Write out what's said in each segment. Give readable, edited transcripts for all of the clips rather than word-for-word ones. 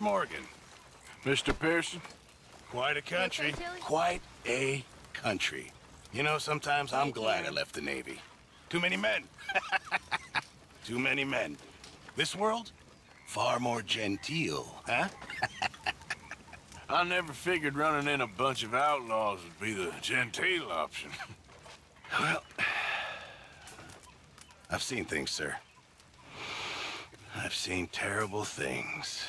Morgan. Mr. Pearson? Quite a country. Quite a country. You know, sometimes I'm glad I left the Navy. Too many men. Too many men. This world? Far more genteel, huh? I never figured running in a bunch of outlaws would be the genteel option. Well, I've seen things, sir. I've seen terrible things.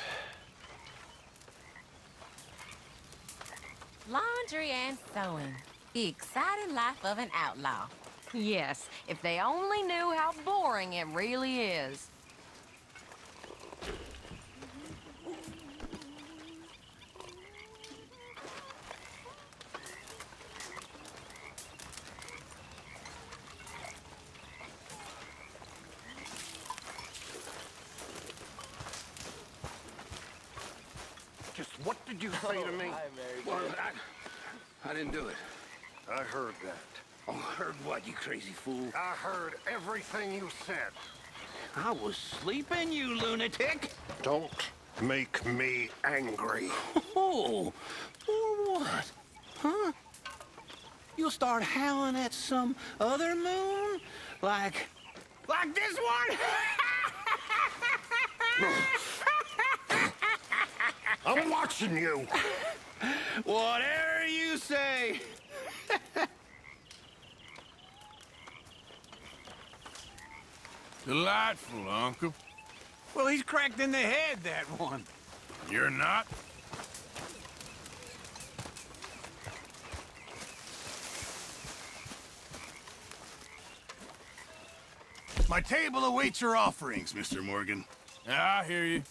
Laundry and sewing. The exciting life of an outlaw. Yes, if they only knew how boring it really is. Just what did you say to me? Hi, Mary. Well, I didn't do it. I heard that. Oh, heard what, you crazy fool? I heard everything you said. I was sleeping, you lunatic. Don't make me angry. Oh, for what? Huh? You'll start howling at some other moon? Like this one? I'm watching you. Whatever you say. Delightful, Uncle. Well, he's cracked in the head, that one. You're not? My table awaits your offerings, Mr. Morgan. Yeah, I hear you.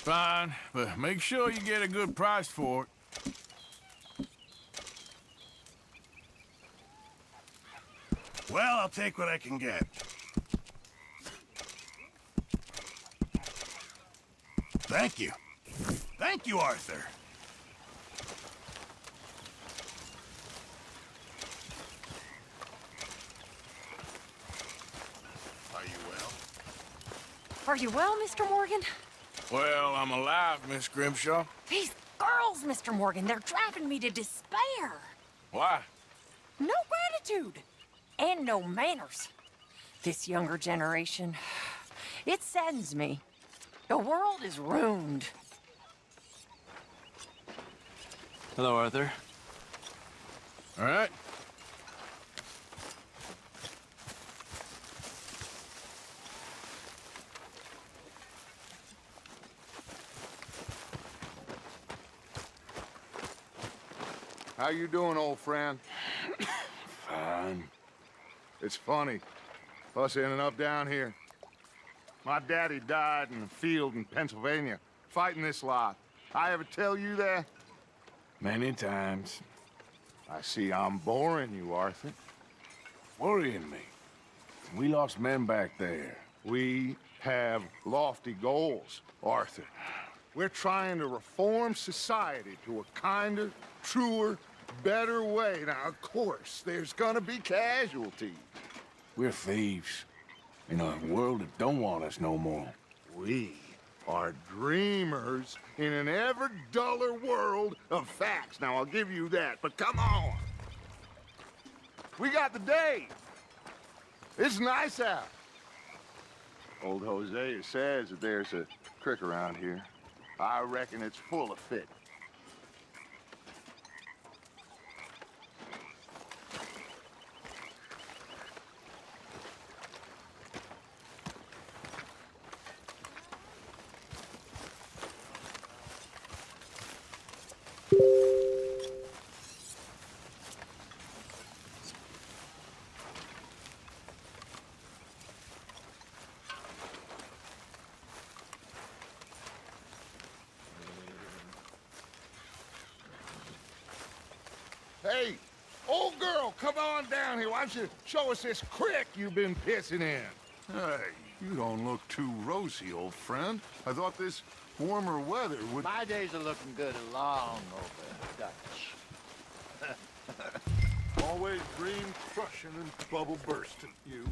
Fine, but make sure you get a good price for it. Well, I'll take what I can get. Thank you. Thank you, Arthur. Are you well? Are you well, Mr. Morgan? Well, I'm alive, Miss Grimshaw. These girls, Mr. Morgan, they're driving me to despair. Why? No gratitude. And no manners. This younger generation, it saddens me. The world is ruined. Hello, Arthur. All right. How you doing, old friend? Fine. It's funny. Us ending up down here. My daddy died in a field in Pennsylvania, fighting this lot. I ever tell you that? Many times. I see I'm boring you, Arthur. Worrying me. We lost men back there. We have lofty goals, Arthur. We're trying to reform society to a kinder, truer, better way. Now, of course, there's gonna be casualties. We're thieves. In a world that don't want us no more. We are dreamers in an ever duller world of facts. Now, I'll give you that, but come on. We got the day. It's nice out. Old Hosea says that there's a creek around here. I reckon it's full of fish. Hey, old girl, come on down here. Why don't you show us this creek you've been pissing in? Hey, you don't look too rosy, old friend. I thought this warmer weather would... My days are looking good along over Dutch. Always dream crushing and bubble bursting, you.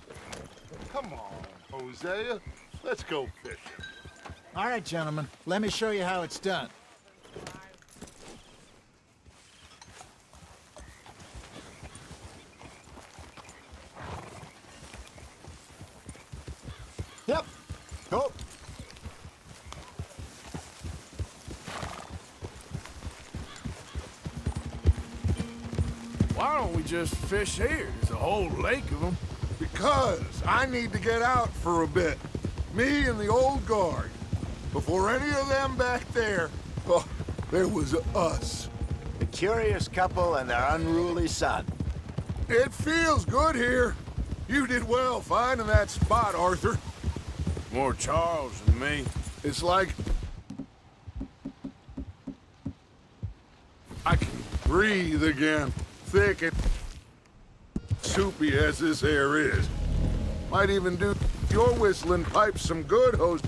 Come on, Hosea. Let's go fishing. All right, gentlemen. Let me show you how it's done. Yep. Go. Why don't we just fish here? There's a whole lake of them. Because I need to get out for a bit. Me and the old guard. Before any of them back there, oh, there was us. The curious couple and their unruly son. It feels good here. You did well finding that spot, Arthur. More Charles than me. It's like I can breathe again. Thick and soupy as this air is. Might even do your whistling pipes some good, host.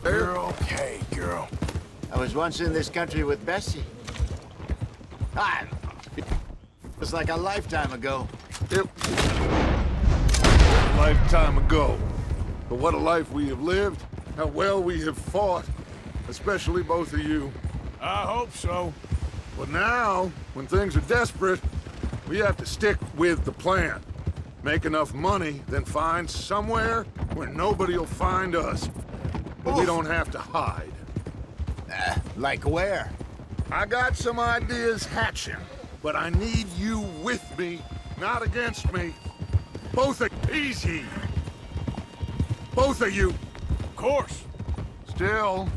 You're okay, girl. I was once in this country with Bessie. It was like a lifetime ago. It a lifetime ago. But what a life we have lived. How well we have fought. Especially both of you. I hope so. But now, when things are desperate, we have to stick with the plan. Make enough money, then find somewhere where nobody will find us. But we don't have to hide. Like where? I got some ideas hatching, but I need you with me, not against me. Both are easy. Both of you. Of course. Still,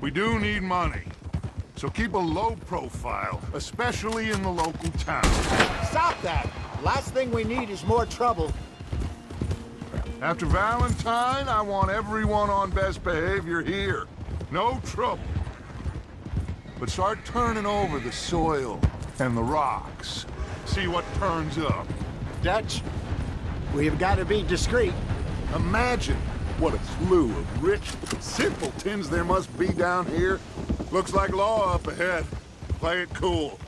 we do need money. So keep a low profile, especially in the local town. Stop that! Last thing we need is more trouble. After Valentine, I want everyone on best behavior here. No trouble. But start turning over the soil and the rocks. See what turns up. Dutch, we've got to be discreet. Imagine what a slew of rich simpletons there must be down here. Looks like law up ahead. Play it cool.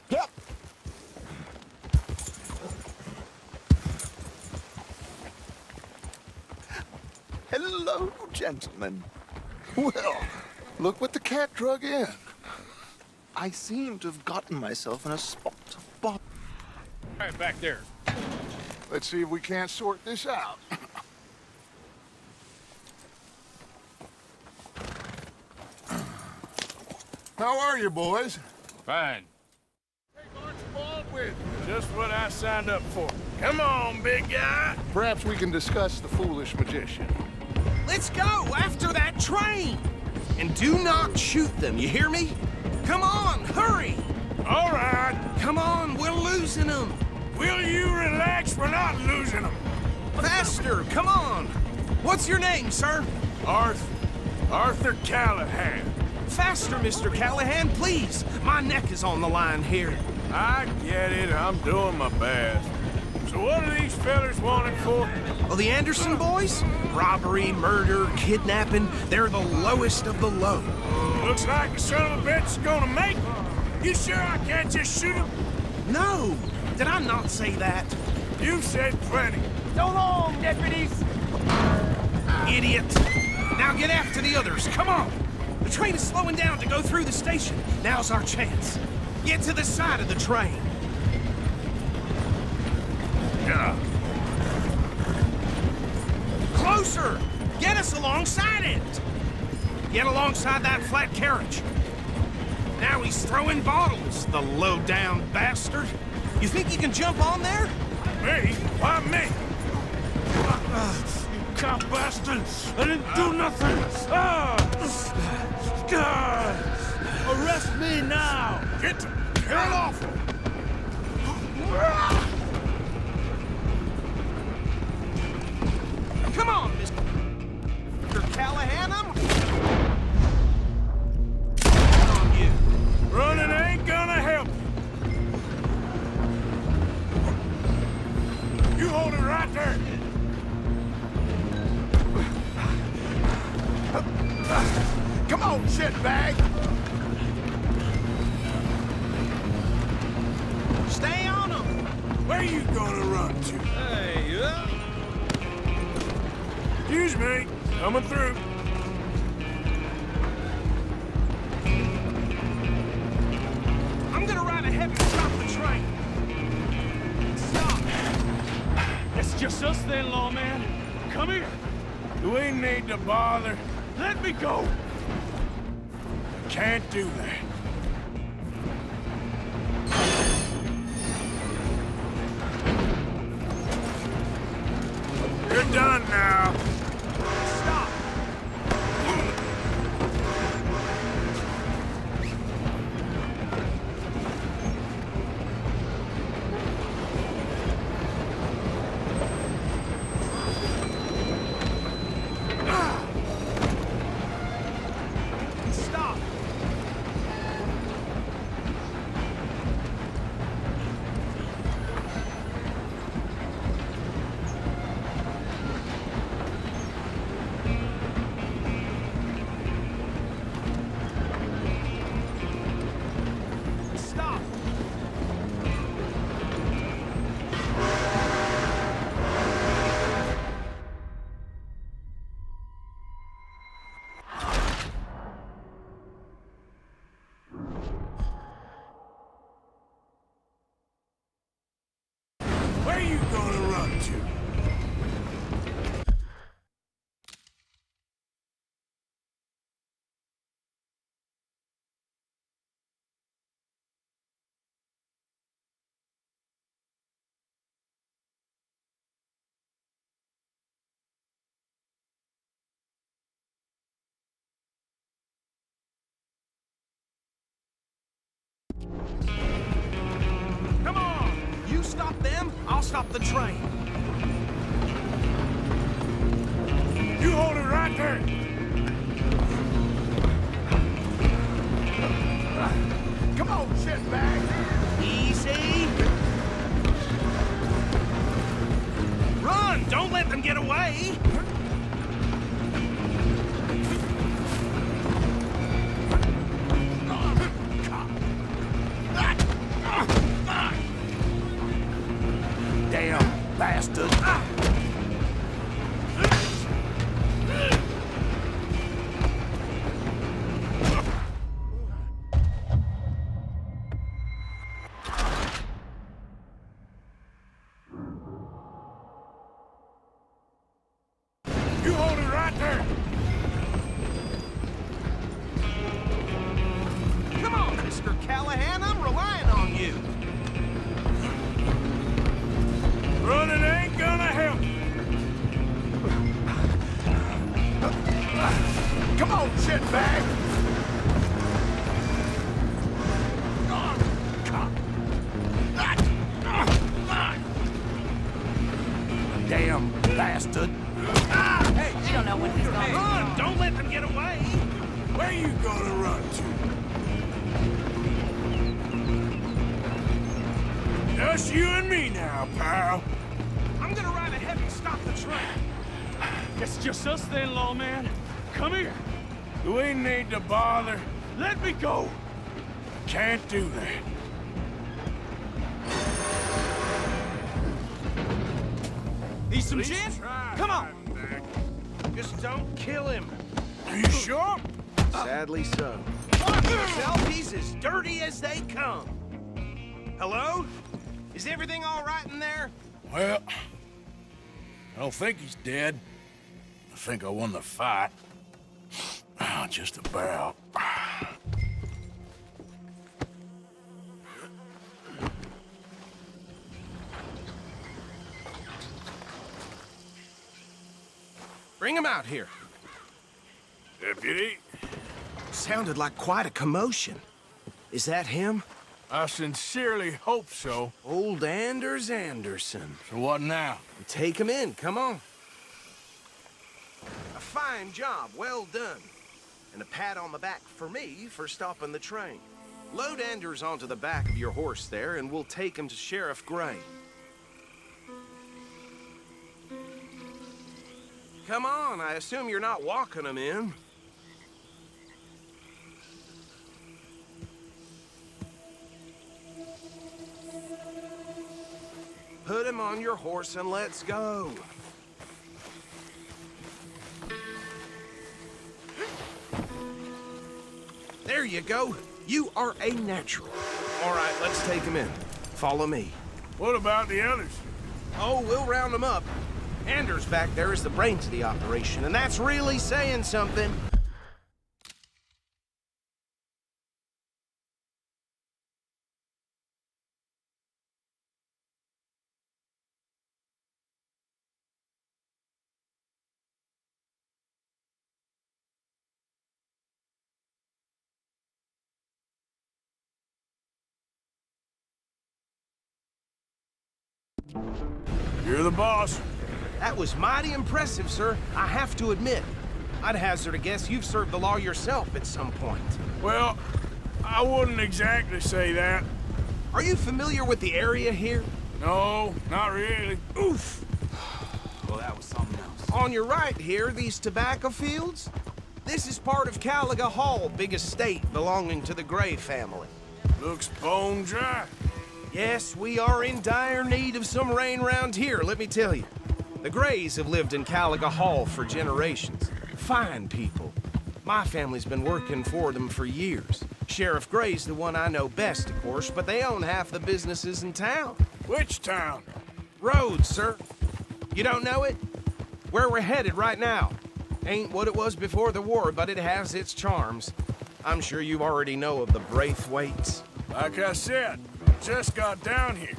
Yep. Hello, gentlemen. Well, look what the cat drug in. I seem to have gotten myself in a spot of bother. Right back there. Let's see if we can't sort this out. How are you, boys? Fine. Hey, Archibald with. Just what I signed up for. Come on, big guy. Perhaps we can discuss the foolish magician. Let's go after that train! And do not shoot them, you hear me? Come on, hurry! All right. Come on, we're losing them! Will you relax? We're not losing them. Faster, come on! What's your name, sir? Arthur Callahan. Faster, Mr. Callahan, please! My neck is on the line here. I get it. I'm doing my best. So what are these fellers wanted for? Well, the Anderson boys? Robbery, murder, kidnapping, they're the lowest of the low. Looks like the son of a bitch is gonna make it. You sure I can't just shoot him? No! Did I not say that? You said plenty. So long, deputies! Idiot! Now get after the others, come on! The train is slowing down to go through the station. Now's our chance. Get to the side of the train. Yeah. Closer! Get us alongside it! Get alongside that flat carriage. Now he's throwing bottles, the low-down bastard. You think you can jump on there? Me? Why me? You cop bastard! I didn't do nothing! Arrest me now! Get the hell off! Come on, Mr. Callahan, I'm on you. Running ain't gonna help you. You hold it right there. Come on, shit! Where you gonna run to? Hey, yeah. Excuse me, coming through. I'm gonna ride ahead and stop the train. Stop! It's just us then, lawman. Come here. Do we need to bother? Let me go. Can't do that. You're done now. Stop! Stop! Stop! Where you gonna run to? Come on! You stop them, I'll stop the train. You hold it right there. Come on, shitbag! Easy. Run! Don't let them get away! Damn bastard! You hold it right there. Come on, Mr. Callahan, I'm relying on you. Running ain't gonna help. Come on, shitbag! Damn bastard! Hey, We don't know when he's gonna run! Don't let them get away! Where you gonna run to? Just you and me now, pal. I'm gonna ride ahead and stop the train. It's just us then, lawman. Come here. Do we need to bother? Let me go. Can't do that. Need some At least gin? try, Come on! Diamondback. Just don't kill him. Are you sure? Sadly so. Watch yourself, he's as dirty as they come. Hello? Is everything all right in there? Well, I don't think he's dead. I think I won the fight. Oh, just about. Bring him out here. Deputy, Sounded like quite a commotion. Is that him? I sincerely hope so. Old Anders Anderson. So what now? Take him in, come on. A fine job, well done. And a pat on the back for me for stopping the train. Load Anders onto the back of your horse there, and we'll take him to Sheriff Gray. Come on, I assume you're not walking him in. on your horse and let's go. There you go. You are a natural. All right, let's take him in. Follow me. What about the others? Oh, we'll round them up. Anders back there is the brains of the operation, and that's really saying something. You're the boss. That was mighty impressive, sir. I have to admit. I'd hazard a guess you've served the law yourself at some point. Well, I wouldn't exactly say that. Are you familiar with the area here? No, not really. Oof! Well, that was something else. On your right here, these tobacco fields? This is part of Caliga Hall, big estate belonging to the Gray family. Looks bone dry. Yes, we are in dire need of some rain round here, let me tell you. The Grays have lived in Caliga Hall for generations. Fine people. My family's been working for them for years. Sheriff Gray's the one I know best, of course, but they own half the businesses in town. Which town? Rhodes, sir. You don't know it? Where we're headed right now. Ain't what it was before the war, but it has its charms. I'm sure you already know of the Braithwaites. Like I said, just got down here.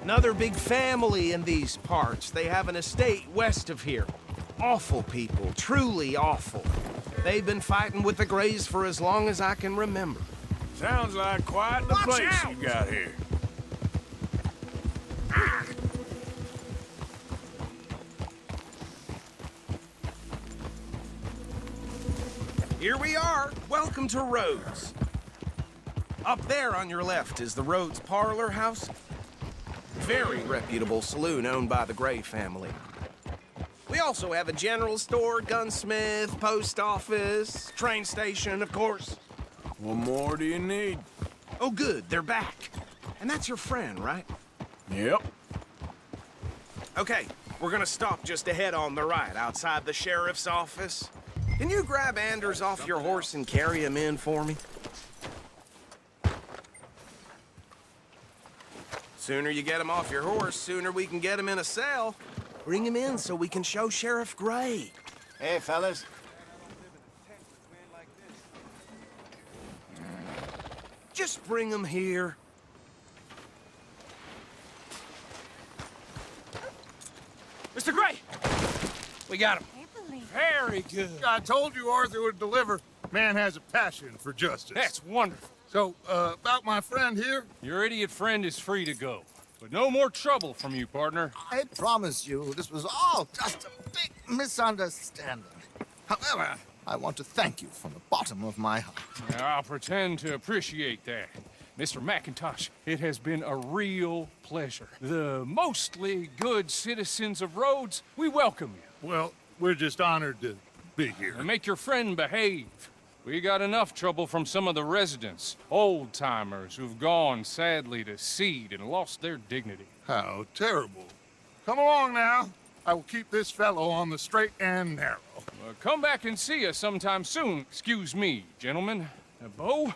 Another big family in these parts. They have an estate west of here. Awful people, truly awful. They've been fighting with the Grays for as long as I can remember. Sounds like quite the Watch place out! you got here. Here we are. Welcome to Rhodes. Up there on your left is the Rhodes Parlor House. Very reputable saloon owned by the Gray family. We also have a general store, gunsmith, post office, train station, of course. What more do you need? Oh, good, they're back. And that's your friend, right? Yep. Okay, we're gonna stop just ahead on the right, outside the sheriff's office. Can you grab Anders off your horse and carry him in for me? Sooner you get him off your horse, sooner we can get him in a cell. Bring him in so we can show Sheriff Gray. Hey, fellas. Just bring him here. Mr. Gray! We got him. Very good. I told you Arthur would deliver. Man has a passion for justice. That's wonderful. So, about my friend here? Your idiot friend is free to go. But no more trouble from you, partner. I promise you, this was all just a big misunderstanding. However, I want to thank you from the bottom of my heart. I'll pretend to appreciate that. Mr. McIntosh, it has been a real pleasure. The mostly good citizens of Rhodes, we welcome you. Well, we're just honored to be here. And make your friend behave. We got enough trouble from some of the residents, old-timers who've gone, sadly, to seed and lost their dignity. How terrible. Come along now. I will keep this fellow on the straight and narrow. Come back and see us sometime soon. Excuse me, gentlemen. Bo,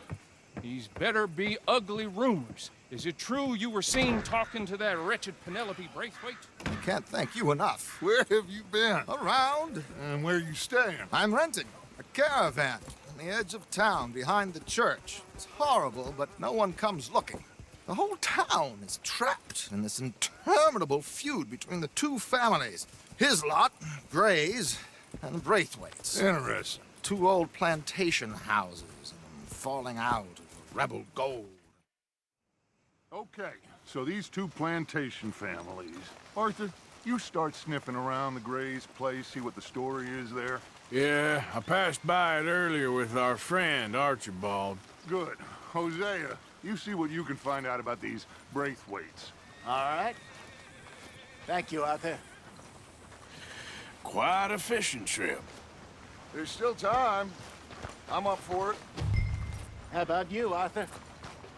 these better be ugly rumors. Is it true you were seen talking to that wretched Penelope Braithwaite? I can't thank you enough. Where have you been? Around, And where you staying? I'm renting a caravan on the edge of town behind the church. It's horrible, but no one comes looking. The whole town is trapped in this interminable feud between the two families. His lot, Gray's, and Braithwaite's. Interesting. Two old plantation houses and falling out of the rebel gold. Okay, so these two plantation families. Arthur, you start sniffing around the Gray's place, see what the story is there. Yeah, I passed by it earlier with our friend, Archibald. Good. Hosea, you see what you can find out about these Braithwaites. All right. Thank you, Arthur. Quite a fishing trip. There's still time. I'm up for it. How about you, Arthur?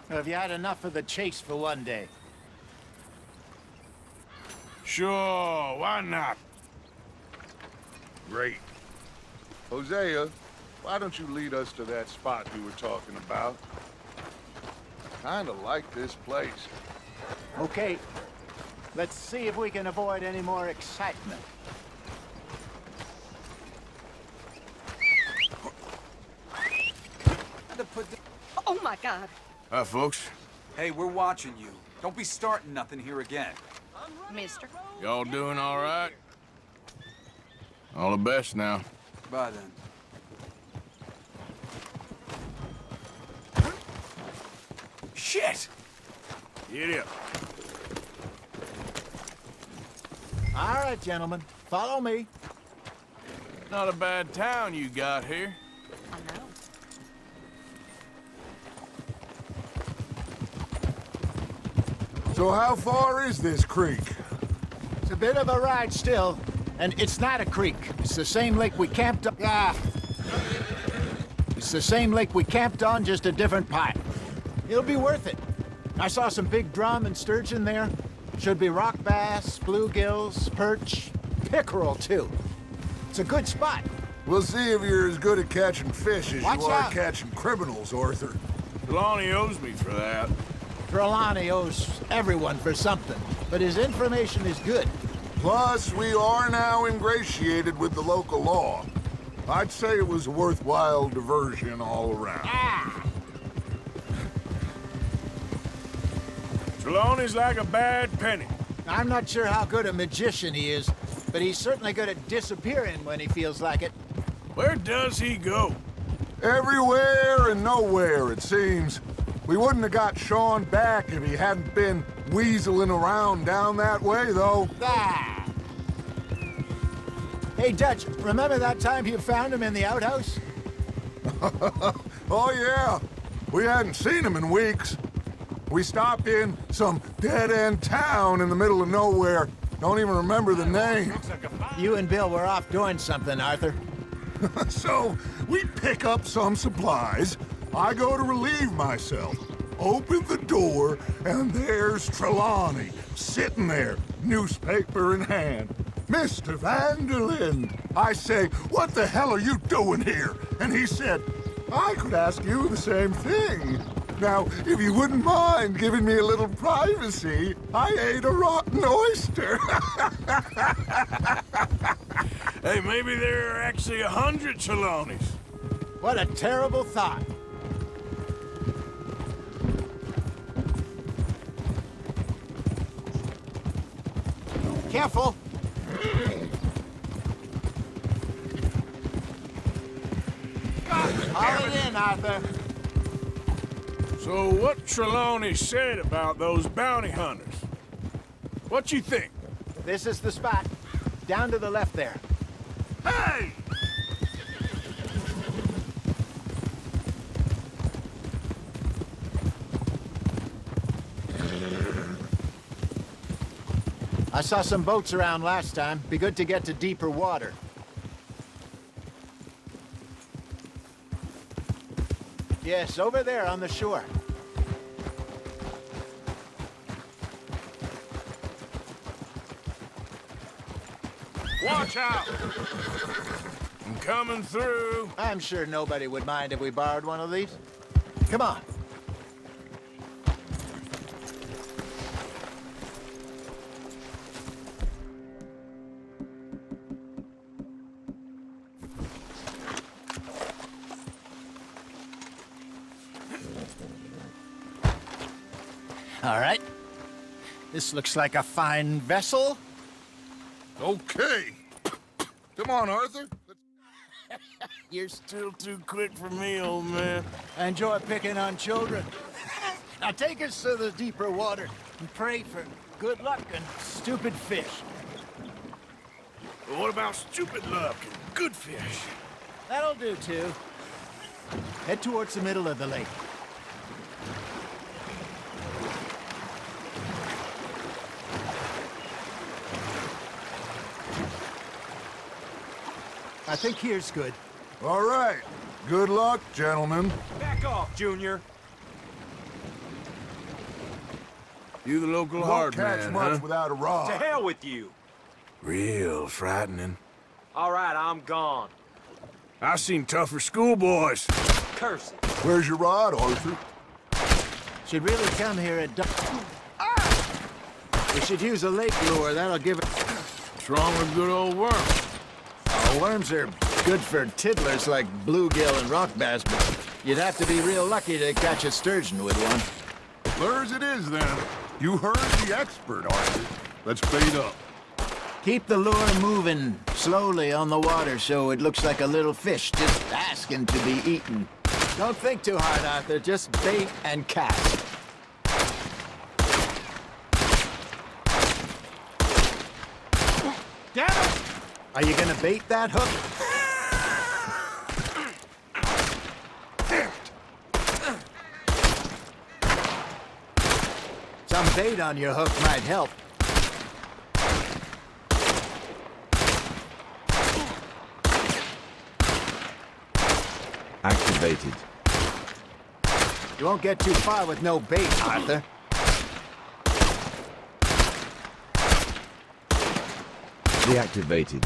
Or have you had enough of the chase for one day? Sure, why not? Great. Hosea, why don't you lead us to that spot you were talking about? Kinda like this place. Okay. Let's see if we can avoid any more excitement. Oh my God. Hi, folks. Hey, we're watching you. Don't be starting nothing here again. Mister. Y'all doing all right? All the best now. Bye then. Shit! Get up. All right, gentlemen. Follow me. Not a bad town you got here. I know. So how far is this creek? It's a bit of a ride still, and it's not a creek. It's the same lake we camped on. It's the same lake we camped on, just a different part. It'll be worth it. I saw some big drum and sturgeon there. Should be rock bass, bluegills, perch, pickerel too. It's a good spot. We'll see if you're as good at catching fish as Watch you are out. catching criminals, Arthur. Trelawney owes me for that. Trelawney owes everyone for something, but his information is good. Plus, we are now ingratiated with the local law. I'd say it was a worthwhile diversion all around. Trelawney's like a bad penny. I'm not sure how good a magician he is, but he's certainly good at disappearing when he feels like it. Where does he go? Everywhere and nowhere, it seems. We wouldn't have got Sean back if he hadn't been weaseling around down that way, though. Hey, Dutch, remember that time you found him in the outhouse? Oh, yeah. We hadn't seen him in weeks. We stopped in some dead-end town in the middle of nowhere. Don't even remember the name. You and Bill were off doing something, Arthur. So, we pick up some supplies. I go to relieve myself. Open the door, and there's Trelawney, sitting there, newspaper in hand. Mr. Vanderlyn. I say, what the hell are you doing here? And he said, I could ask you the same thing. Now, if you wouldn't mind giving me a little privacy, I ate a rotten oyster. Hey, maybe there are actually 100 Trelawneys. What a terrible thought. Careful. Haul it in, Arthur. So what Trelawney said about those bounty hunters? What you think? This is the spot. Down to the left there. Hey! I saw some boats around last time. Be good to get to deeper water. Yes, over there on the shore. Watch out! I'm coming through. I'm sure nobody would mind if we borrowed one of these. Come on. All right. This looks like a fine vessel. Okay. Come on, Arthur. You're still too quick for me, old man. I enjoy picking on children. Now take us to the deeper water and pray for good luck and stupid fish. But what about stupid luck and good fish? That'll do, too. Head towards the middle of the lake. I think here's good. All right. Good luck, gentlemen. Back off, Junior. You the local You hard won't catch man, much huh? without a rod. To hell with you. Real frightening. All right, I'm gone. I seen tougher schoolboys. Curse it. Where's your rod, Arthur? Should really come here at dawn. We should use a lake lure. That'll give it... What's wrong with good old worm? Oh, worms are good for tiddlers like bluegill and rock bass, but you'd have to be real lucky to catch a sturgeon with one. Lures it is, then. You heard the expert, Arthur. Let's bait up. Keep the lure moving slowly on the water so it looks like a little fish just asking to be eaten. Don't think too hard, Arthur. Just bait and cast. Get him! Are you gonna bait that hook? Some bait on your hook might help. Activated. You won't get too far with no bait, Arthur. Deactivated.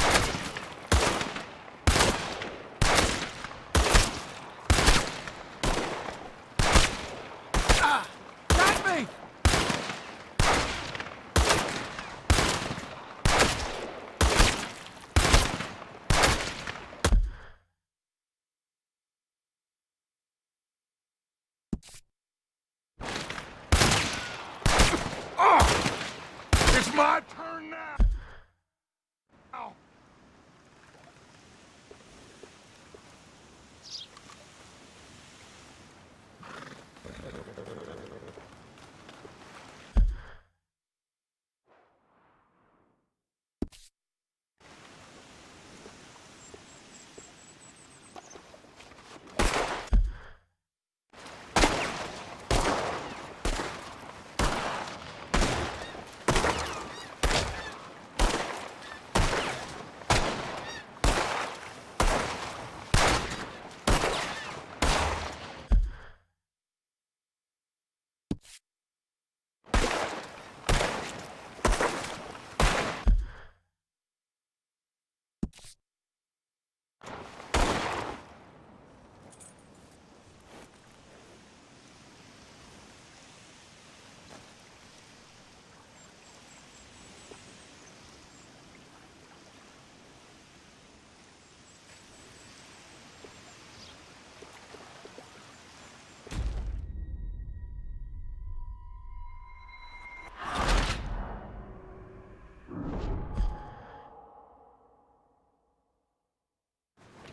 Got me! It's my turn now! Ow.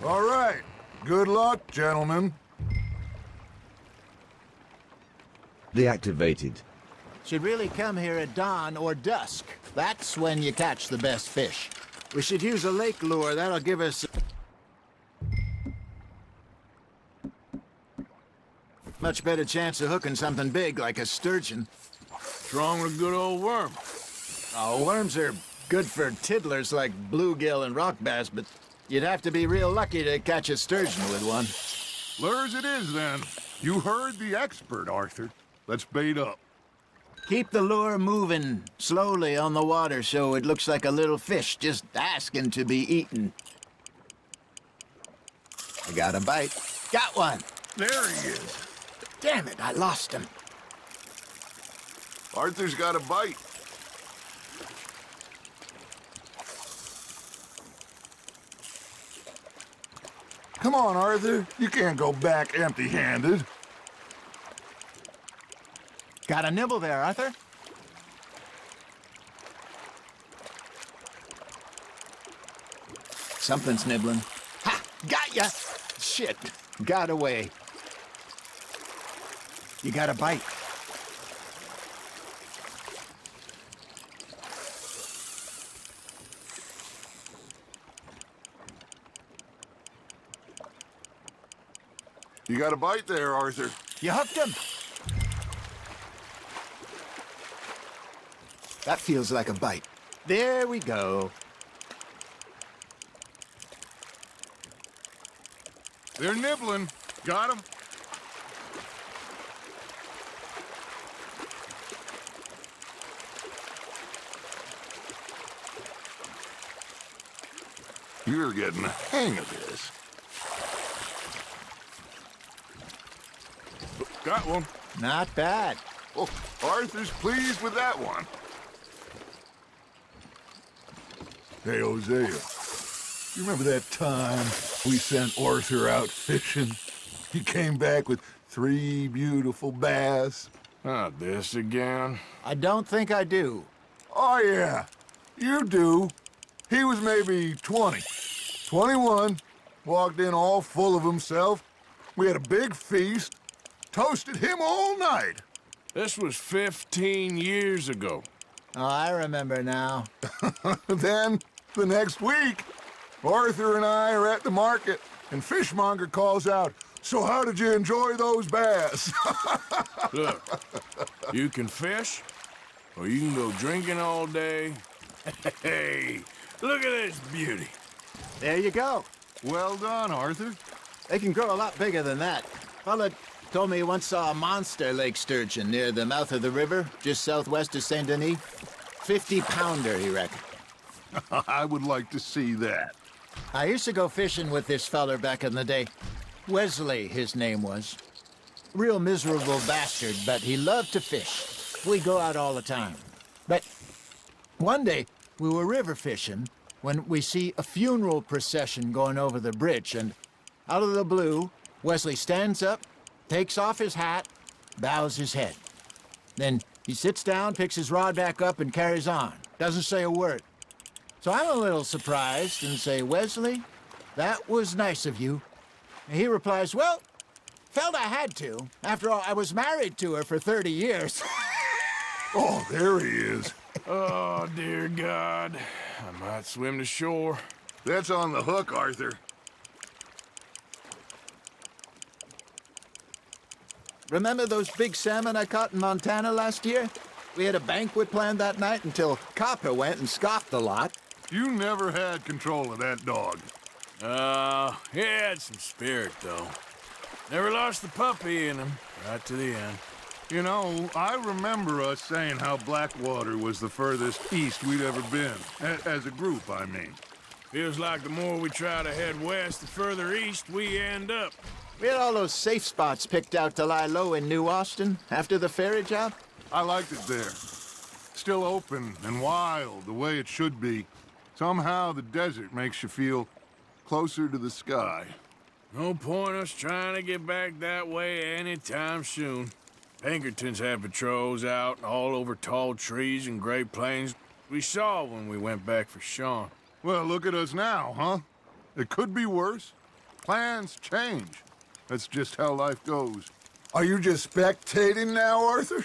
All right. Good luck, gentlemen. Deactivated. Should really come here at dawn or dusk. That's when you catch the best fish. We should use a lake lure. That'll give us... much better chance of hooking something big like a sturgeon. What's wrong with good old worm? Oh, worms are good for tiddlers like bluegill and rock bass, but you'd have to be real lucky to catch a sturgeon with one. Lures it is, then. You heard the expert, Arthur. Let's bait up. Keep the lure moving slowly on the water so it looks like a little fish just asking to be eaten. I got a bite. Got one. There he is. Damn it, I lost him. Arthur's got a bite. Come on, Arthur. You can't go back empty-handed. Got a nibble there, Arthur? Something's nibbling. Ha! Got ya! Shit. Got away. You got a bite. You got a bite there, Arthur. You hooked him. That feels like a bite. There we go. They're nibbling. Got him. You're getting the hang of this. Got one. Not bad. Oh, Arthur's pleased with that one. Hey, Hosea. You remember that time we sent Arthur out fishing? He came back with 3 beautiful bass. Not this again. I don't think I do. Oh, yeah. You do. He was maybe 20. 21. Walked in all full of himself. We had a big feast. Toasted him all night. This was 15 years ago. Oh, I remember now. Then, the next week, Arthur and I are at the market, and Fishmonger calls out, "So how did you enjoy those bass?" Look, you can fish, or you can go drinking all day. Hey, look at this beauty. There you go. Well done, Arthur. They can grow a lot bigger than that. Fella told me he once saw a monster lake sturgeon near the mouth of the river, just southwest of Saint Denis. 50-pounder, he reckoned. I would like to see that. I used to go fishing with this feller back in the day. Wesley, his name was. Real miserable bastard, but he loved to fish. We go out all the time. But one day, we were river fishing when we see a funeral procession going over the bridge, and out of the blue, Wesley stands up, takes off his hat, bows his head. Then he sits down, picks his rod back up, and carries on. Doesn't say a word. So I'm a little surprised and say, "Wesley, that was nice of you." And he replies, "Well, felt I had to. After all, I was married to her for 30 years. Oh, there he is. Oh, dear God. I might swim to shore. That's on the hook, Arthur. Remember those big salmon I caught in Montana last year? We had a banquet planned that night until Copper went and scoffed the lot. You never had control of that dog. He had some spirit, though. Never lost the puppy in him, right to the end. You know, I remember us saying how Blackwater was the furthest east we'd ever been. As a group, I mean. Feels like the more we try to head west, the further east we end up. We had all those safe spots picked out to lie low in New Austin after the ferry job. I liked it there. Still open and wild, the way it should be. Somehow the desert makes you feel closer to the sky. No point us trying to get back that way anytime soon. Pinkertons had patrols out all over tall trees and Great Plains. We saw when we went back for Sean. Well, look at us now, huh? It could be worse. Plans change. That's just how life goes. Are you just spectating now, Arthur?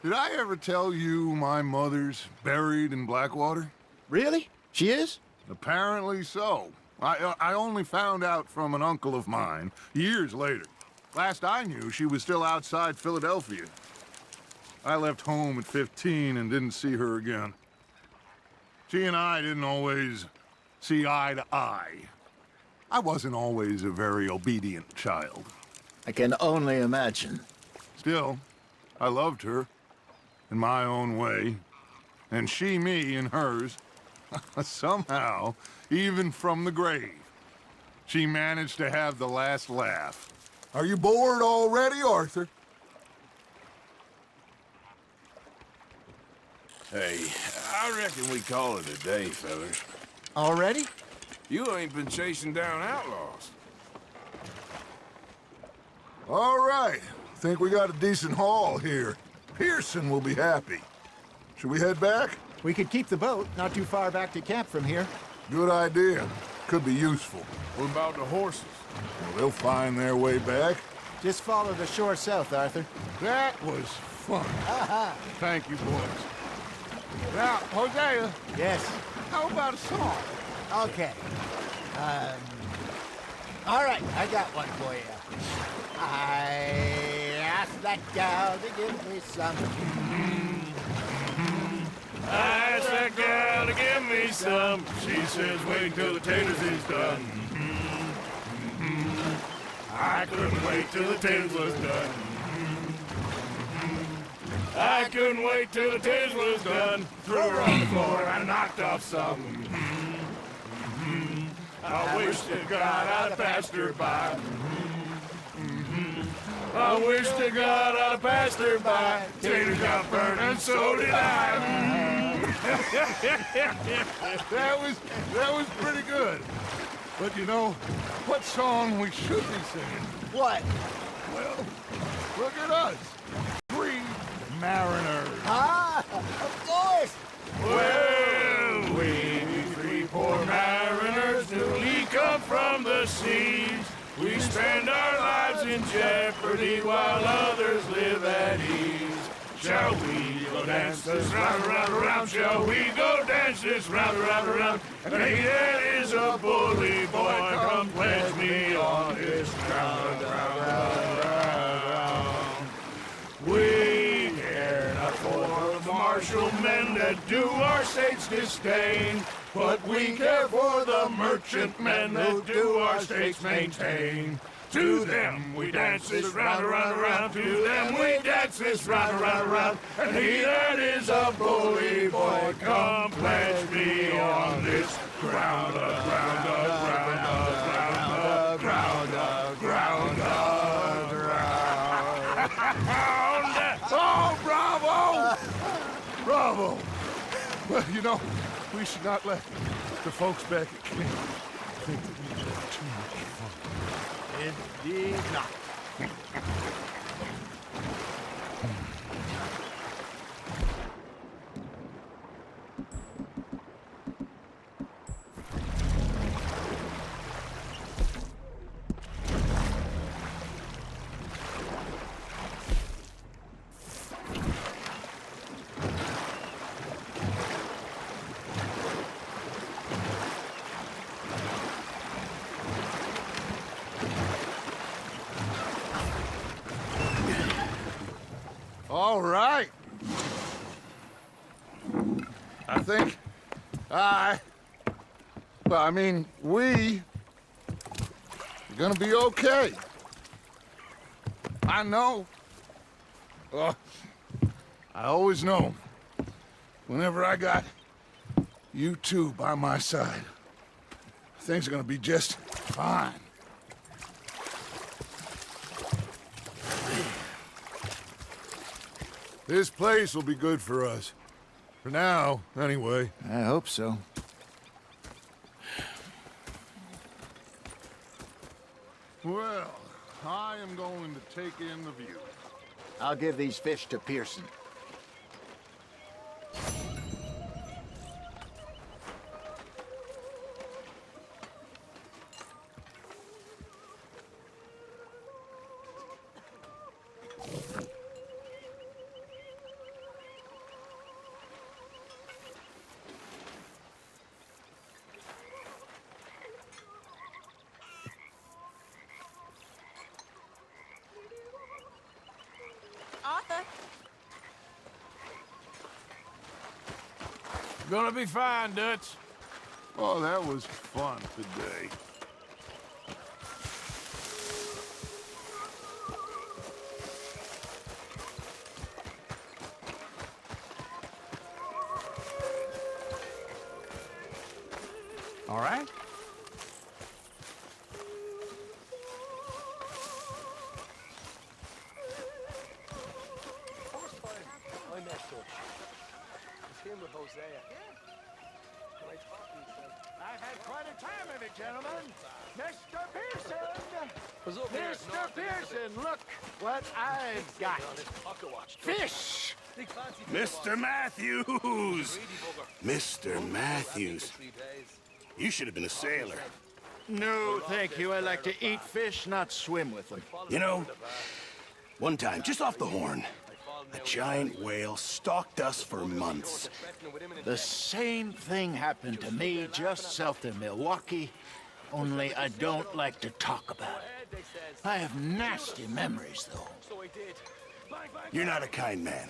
Did I ever tell you my mother's buried in Blackwater? Really? She is? Apparently so. I only found out from an uncle of mine years later. Last I knew, she was still outside Philadelphia. I left home at 15 and didn't see her again. She and I didn't always see eye to eye. I wasn't always a very obedient child. I can only imagine. Still, I loved her in my own way, and she me in hers. Somehow, even from the grave, she managed to have the last laugh. Are you bored already, Arthur? Hey, I reckon we call it a day, fellas. Already? You ain't been chasing down outlaws. All right. Think we got a decent haul here. Pearson will be happy. Should we head back? We could keep the boat not too far back to camp from here. Good idea. Could be useful. What about the horses? Well, they'll find their way back. Just follow the shore south, Arthur. That was fun. Thank you, boys. Now, Hosea. Yes. How about a song? Okay. All right, I got one for you. I asked that gal to give me some. I asked that gal to give me some. She says, wait till the taters is done. I couldn't wait till the taters was done. I I couldn't wait till the tiz was done. Threw her on the floor and knocked off some. I wish to God I'd passed her by. I wish to God I'd passed her by. Taters got burned and so did I. That was pretty good. But you know, what song we should be singing? What? Well, look at us. 3 mariners. Ah, of course. Well, we 3 poor mariners newly come from the seas. We spend our lives in jeopardy while others live at ease. Shall we go dance this round, around, around? Shall we go dance this round, around, around? And he that is a bully boy, come pledge me on this ground, round. We care not for the martial men that do our state's disdain, but we care for the merchant men that do our states maintain. To them we dance this round, around, around. To them we dance this round, around, around. And he that is a bully boy, come pledge me on this ground, ground, ground, ground, ground, ground. Oh, bravo! Bravo! Well, you know, we should not let the folks back at camp think that we had too much fun. Indeed not. All right. I think we are gonna be okay. I know. I always know. Whenever I got you two by my side, things are gonna be just fine. This place will be good for us. For now, anyway. I hope so. Well, I am going to take in the view. I'll give these fish to Pearson. Arthur. Gonna be fine, Dutch. Oh, that was fun today. All right? I met Dutch. It's him with Hosea. I've had quite a time of it, gentlemen. Mr. Pearson! What's up, Mr. Pearson, look what I've got. Fish! Mr. Matthews! Mr. Matthews. You should have been a sailor. No, thank you. I like to eat fish, not swim with them. You know, one time, just off the Horn, a giant whale stalked us for months. The same thing happened to me just south of Milwaukee, only I don't like to talk about it. I have nasty memories, though. You're not a kind man.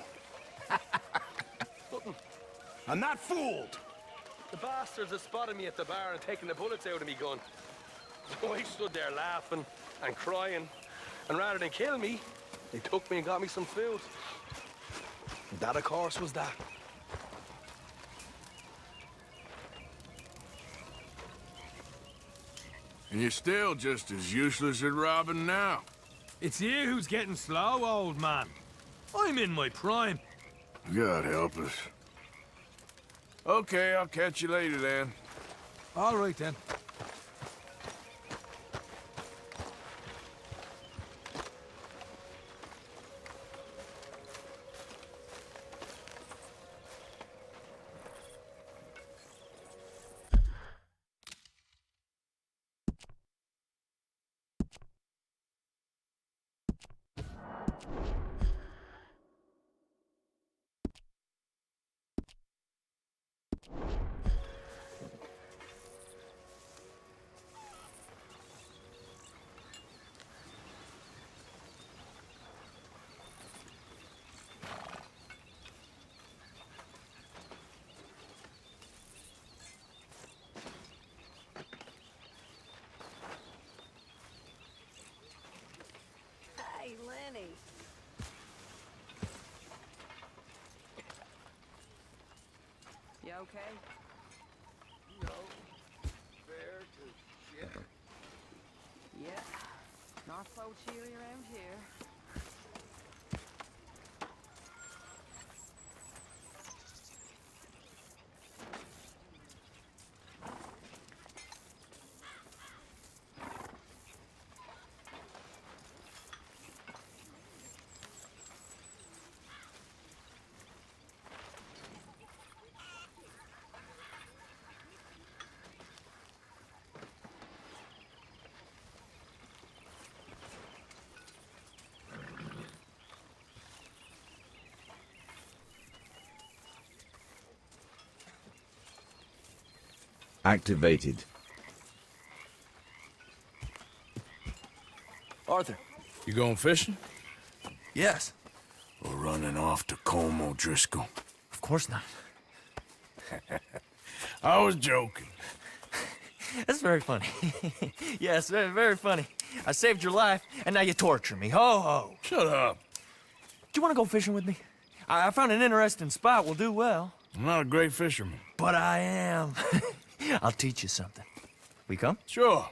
I'm not fooled. The bastards had spotted me at the bar and taken the bullets out of me gun. So I stood there laughing and crying, and rather than kill me, they took me and got me some food. That, of course, was that. And you're still just as useless at robbing now. It's you who's getting slow, old man. I'm in my prime. God help us. Okay, I'll catch you later then. All right, then. Hey, Lenny. You okay? No. Fair to shit. Yeah. Not so chilly around here. Activated. Arthur. You going fishing? Yes. Or running off to Colm O'Driscoll? Of course not. I was joking. That's very funny. Yes, very, very funny. I saved your life, and now you torture me. Ho, ho. Shut up. Do you want to go fishing with me? I found an interesting spot. We'll do well. I'm not a great fisherman. But I am. I'll teach you something. We come? Sure.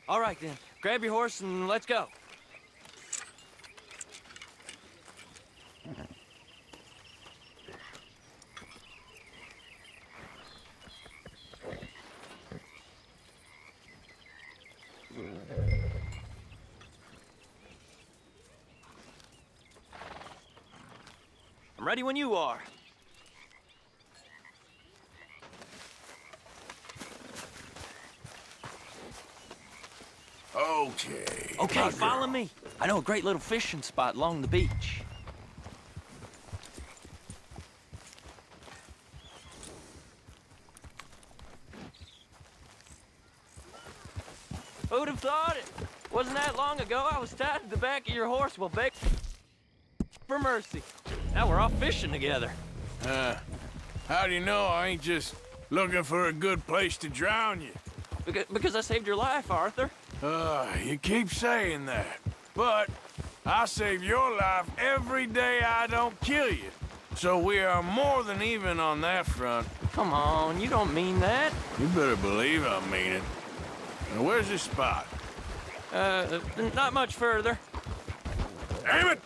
All right, then. Grab your horse and let's go. I'm ready when you are. Okay. Okay, follow me. I know a great little fishing spot along the beach. Who'd have thought it? Wasn't that long ago I was tied to the back of your horse while begging for mercy. Now we're off fishing together. How do you know I ain't just looking for a good place to drown you? Because I saved your life, Arthur. You keep saying that. But I save your life every day I don't kill you. So we are more than even on that front. Come on, you don't mean that. You better believe I mean it. Now, where's this spot? Not much further. Damn it!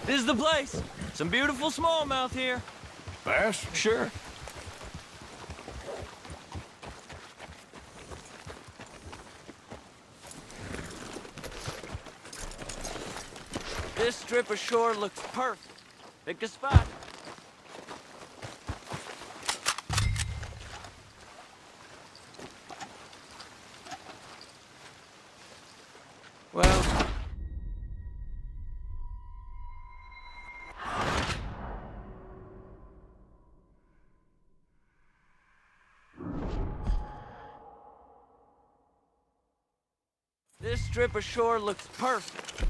This is the place. Some beautiful smallmouth here. Bass? Sure. This strip of shore looks perfect. Pick a spot. Well, This strip of shore looks perfect.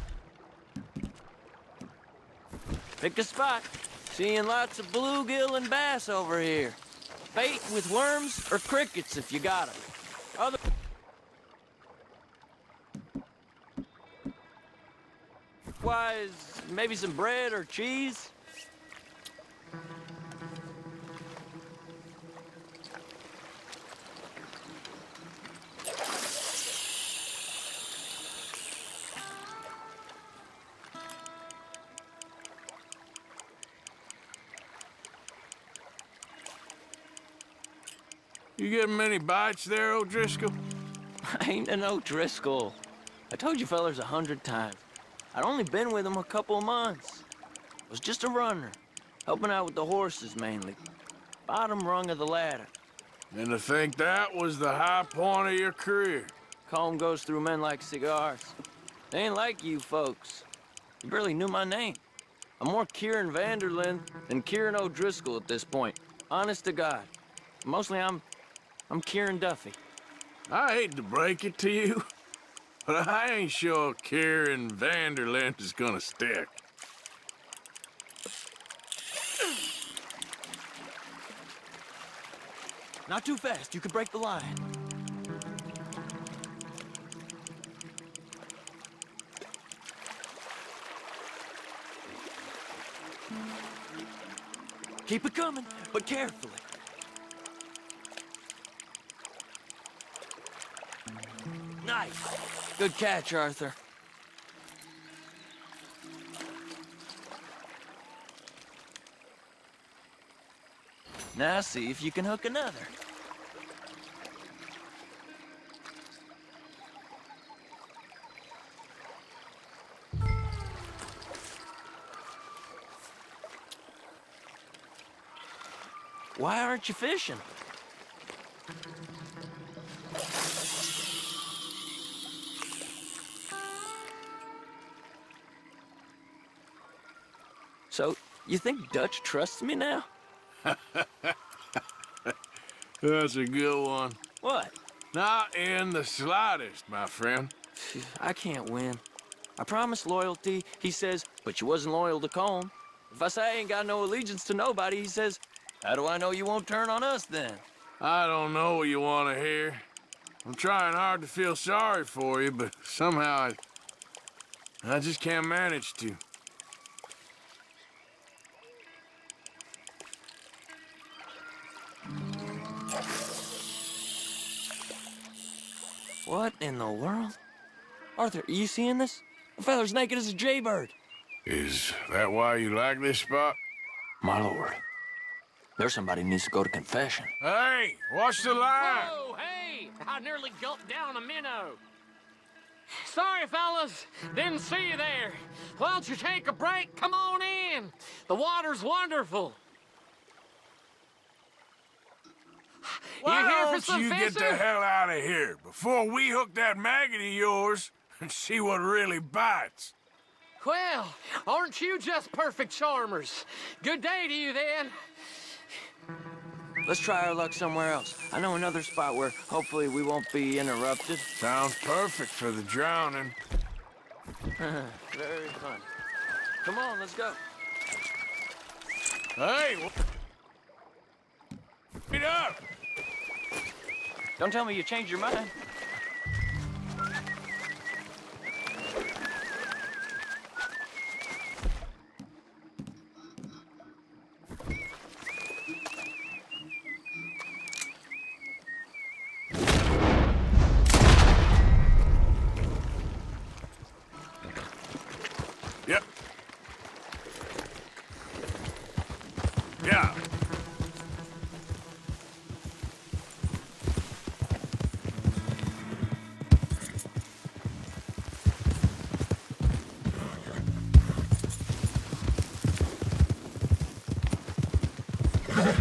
Pick a spot. Seeing lots of bluegill and bass over here. Bait with worms or crickets if you got 'em. Otherwise, maybe some bread or cheese? You getting many bites there, O'Driscoll? I ain't an O'Driscoll. I told you fellers 100 times. I'd only been with him a couple of months. Was just a runner, helping out with the horses mainly. Bottom rung of the ladder. And to think that was the high point of your career. Comb goes through men like cigars. They ain't like you folks. You barely knew my name. I'm more Kieran Vanderlyn than Kieran O'Driscoll at this point. Honest to God. Mostly I'm Kieran Duffy. I hate to break it to you, but I ain't sure Kieran Vanderlyn is gonna stick. Not too fast, you could break the line. Keep it coming, but carefully. Nice. Good catch, Arthur. Now see if you can hook another. Why aren't you fishing? So, you think Dutch trusts me now? That's a good one. What? Not in the slightest, my friend. I can't win. I promised loyalty, he says, but you wasn't loyal to Combe. If I say I ain't got no allegiance to nobody, he says, how do I know you won't turn on us then? I don't know what you want to hear. I'm trying hard to feel sorry for you, but somehow I just can't manage to. What in the world? Arthur, are you seeing this? The feller's naked as a jaybird. Is that why you like this spot? My lord. There's somebody who needs to go to confession. Hey, watch the line! Whoa, hey! I nearly gulped down a minnow. Sorry, fellas. Didn't see you there. Why don't you take a break? Come on in. The water's wonderful. Why you here for don't some you fishing? get the hell out of here before we hook that maggot of yours and see what really bites? Well, aren't you just perfect charmers? Good day to you, then. Let's try our luck somewhere else. I know another spot where hopefully we won't be interrupted. Sounds perfect for the drowning. Very fun. Come on, let's go. Hey! Get up! Don't tell me you changed your mind. Yep. Yeah.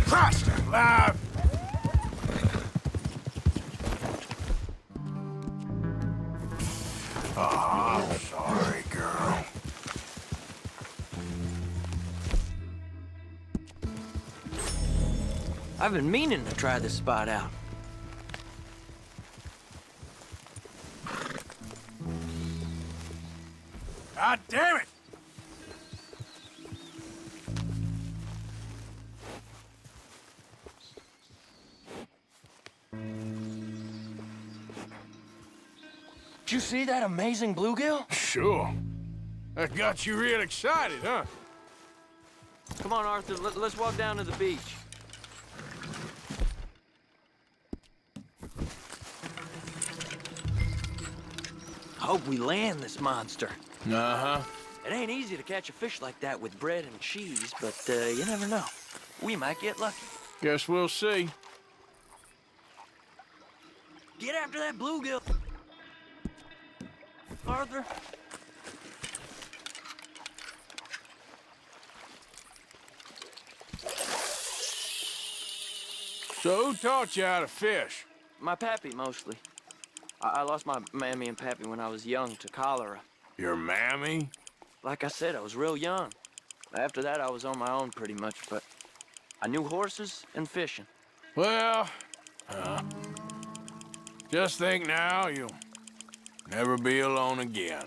Christ alive! Oh, I'm sorry, girl. I've been meaning to try this spot out. God damn it! Did you see that amazing bluegill? Sure. That got you real excited, huh? Come on, Arthur, let's walk down to the beach. Hope we land this monster. Uh-huh. It ain't easy to catch a fish like that with bread and cheese, but you never know. We might get lucky. Guess we'll see. Get after that bluegill, Arthur. So who taught you how to fish? My pappy, mostly. I lost my mammy and pappy when I was young to cholera. Your mammy? Like I said, I was real young. After that, I was on my own pretty much, but I knew horses and fishing. Well, just think now, you'll never be alone again.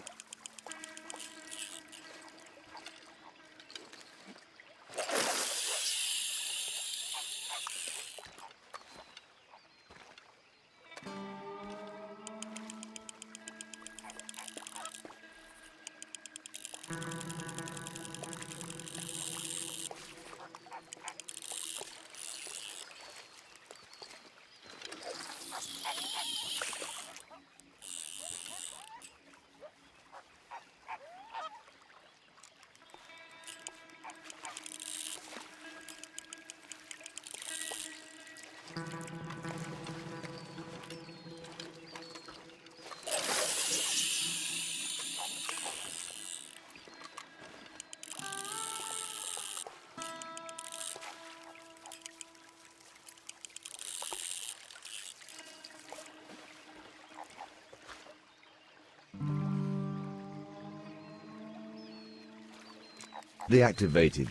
Deactivated.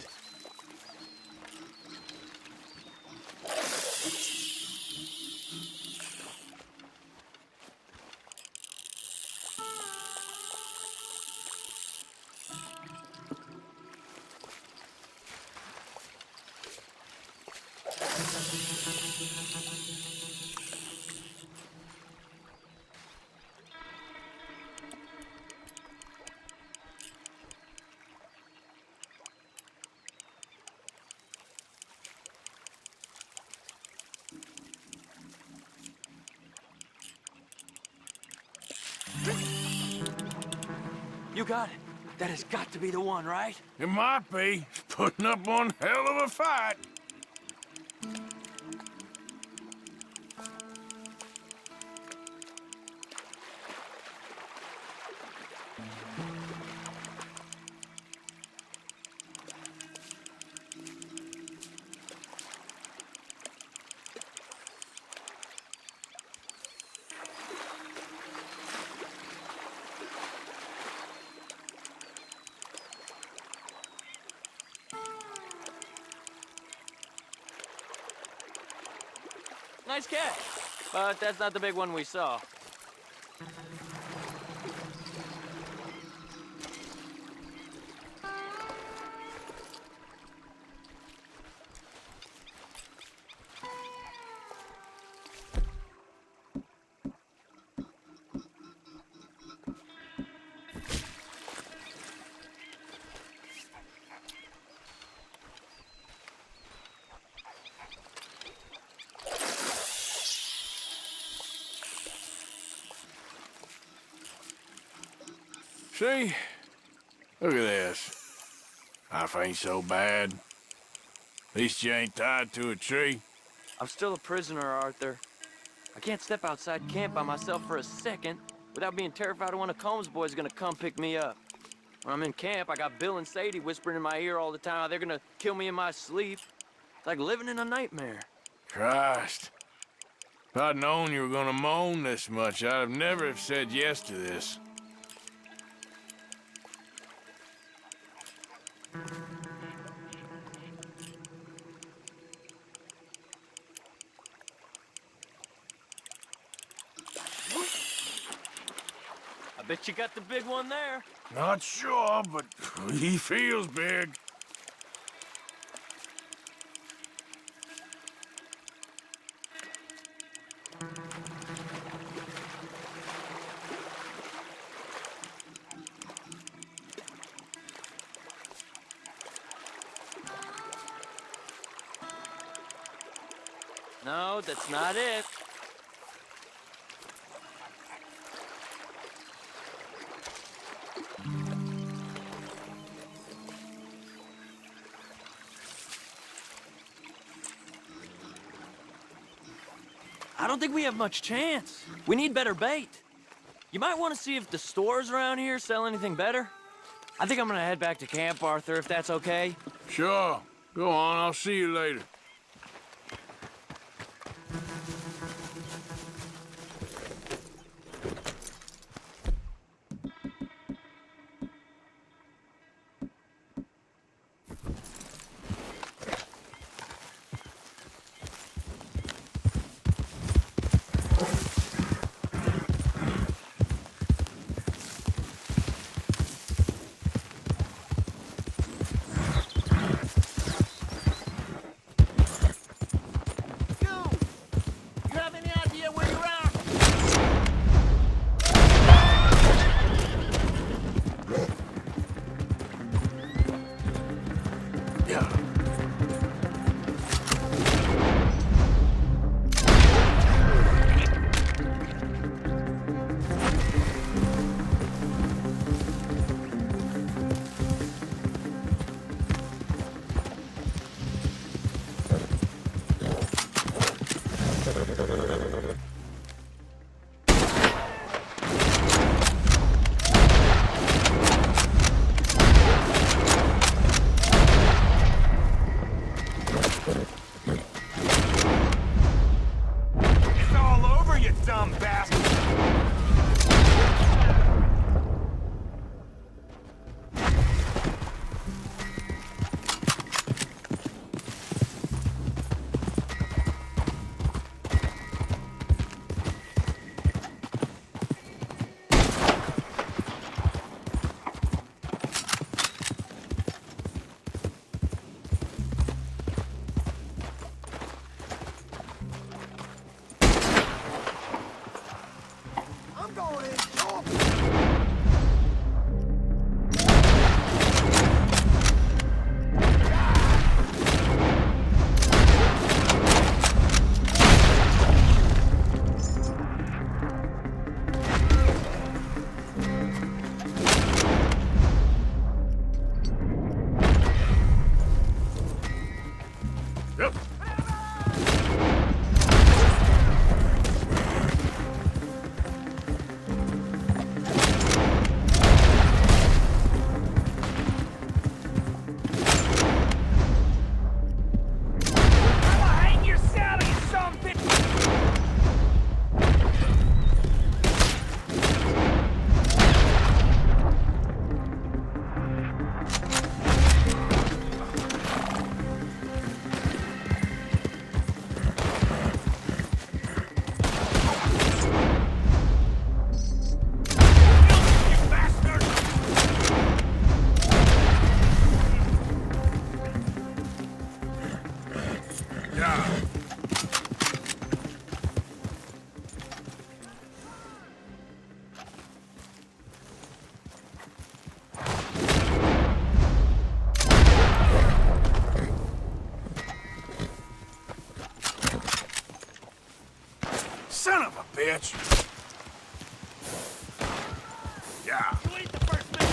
You got it. That has got to be the one, right? It might be. It's putting up one hell of a fight. Nice catch. But that's not the big one we saw. See? Look at this. Life ain't so bad. At least you ain't tied to a tree. I'm still a prisoner, Arthur. I can't step outside camp by myself for a second without being terrified of one of Combs' boys gonna come pick me up. When I'm in camp, I got Bill and Sadie whispering in my ear all the time how they're gonna kill me in my sleep. It's like living in a nightmare. Christ. If I'd known you were gonna moan this much, I'd have never have said yes to this. I Bet you got the big one there. Not sure, but he feels big. No, that's not it. I don't think we have much chance. We need better bait. You might want to see if the stores around here sell anything better. I think I'm gonna head back to camp, Arthur, if that's okay. Sure. Go on, I'll see you later. Son of a bitch! Yeah. You ain't the first man.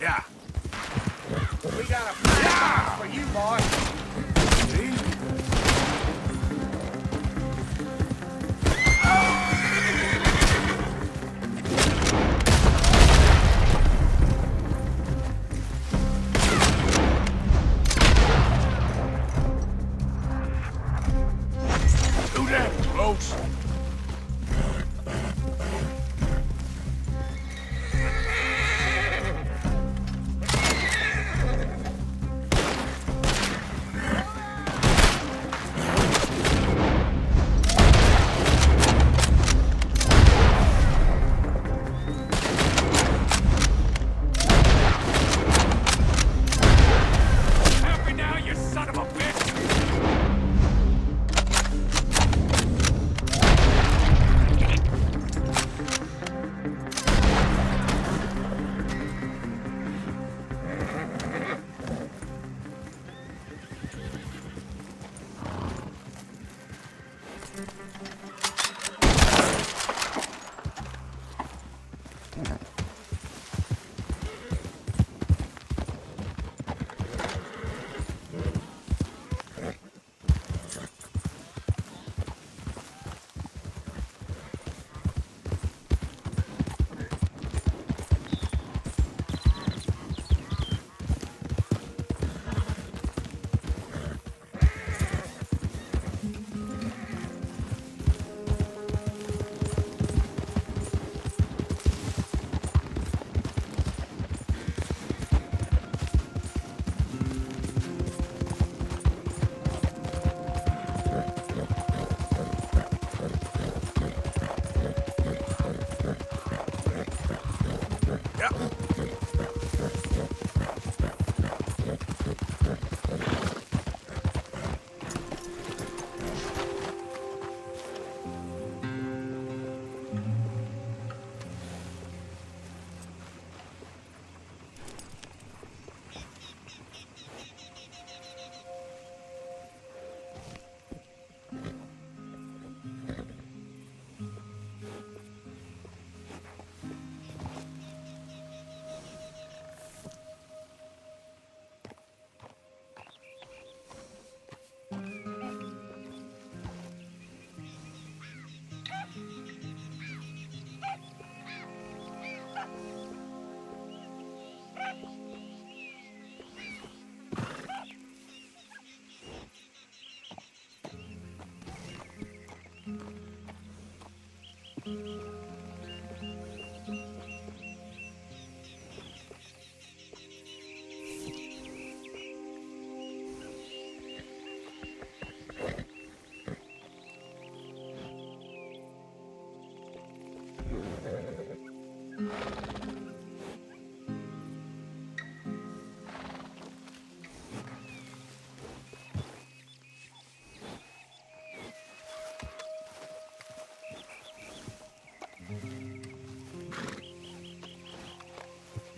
Yeah. We got a fire for you, boy. See? Too damn close. Happy now, you son of a bitch!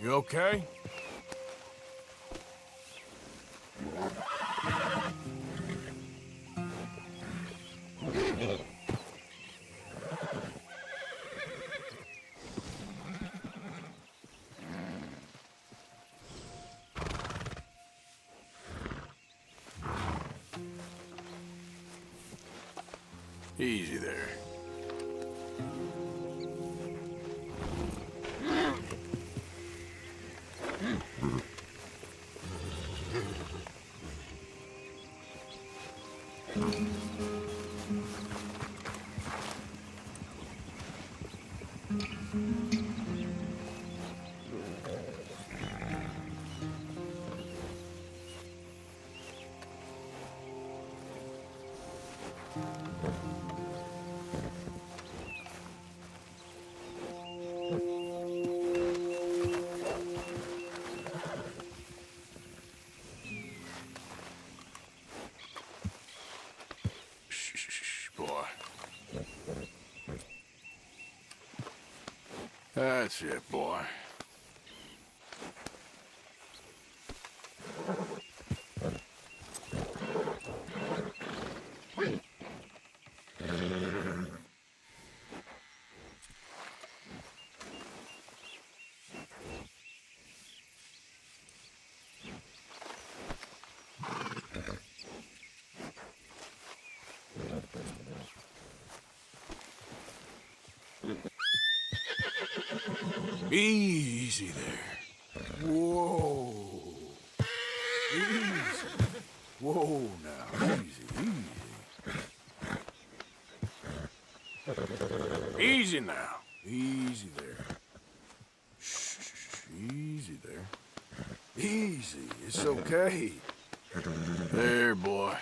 You okay? Easy there. Boy. That's it, boy. Easy there. Whoa. Easy. Whoa now. Easy, easy. Easy now. Easy there. Shh. Easy there. Easy. It's okay. There, boy.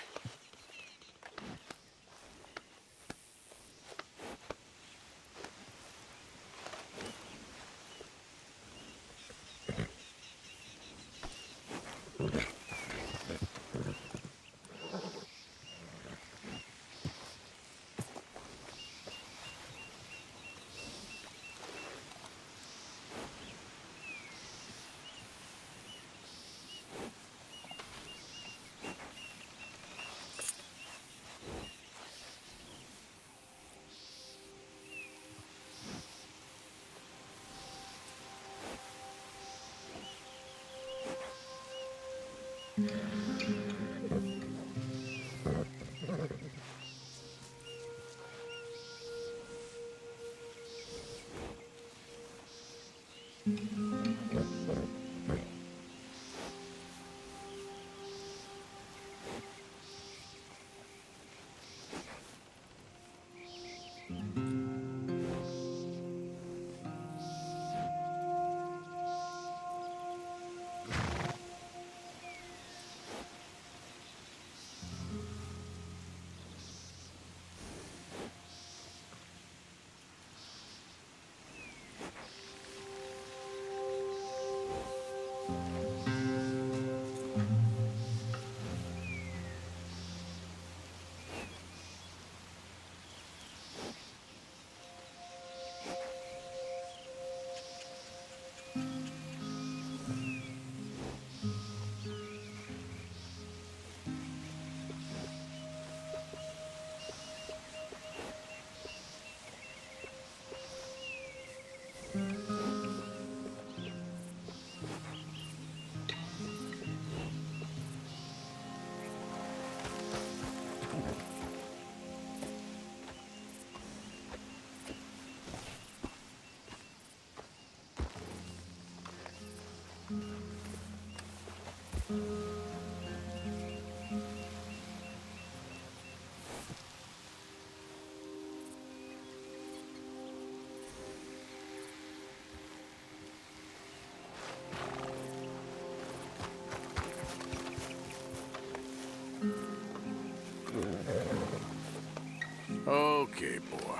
Okay, boy.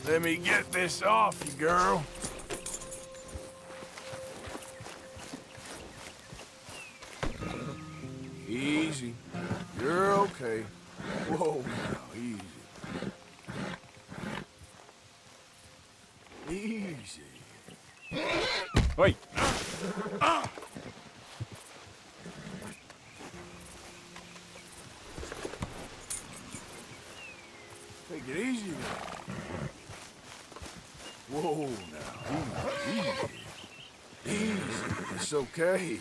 Let me get this off you, girl. Easy. You're okay. Whoa, now, easy. Easy. Wait. Take it easy now. Whoa, now. Easy. Easy. It's okay.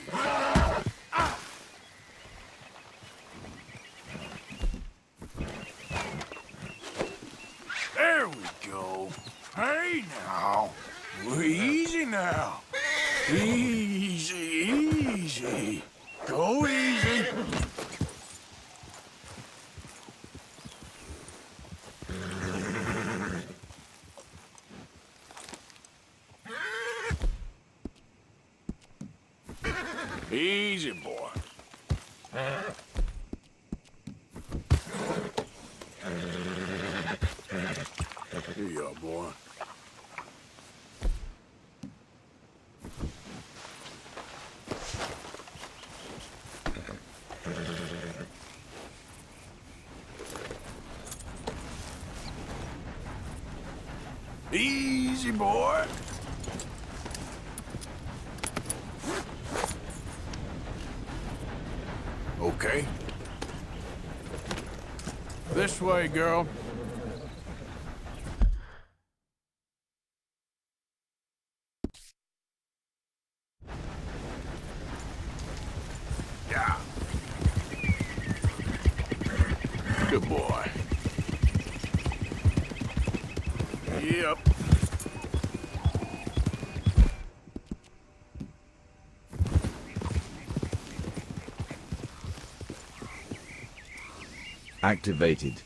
There we go. Hey, now. Easy now. Easy, easy. Go easy. Easy, boy. Here you are, boy. Easy, boy. Okay. This way, girl. Yeah. Good boy. Yep. Activated.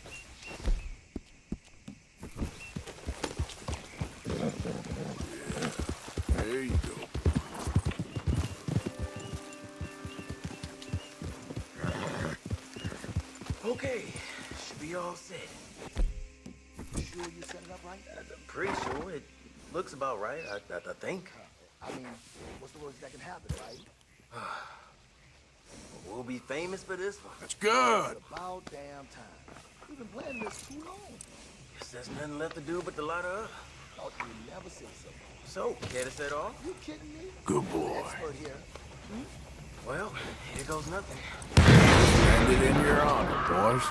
There you go. Okay, should be all set. Sure you set it up right? I'm pretty sure it looks about right, I think. I mean, what's the worst that can happen, right? We'll be famous for this one. That's good. It's about damn time. We've been playing this too long. Guess there's nothing left to do but to light her up. Thought you'd never say so. So, care to set off? You kidding me? Good boy. Expert here. Well, here goes nothing. Stand it in your honor, boys.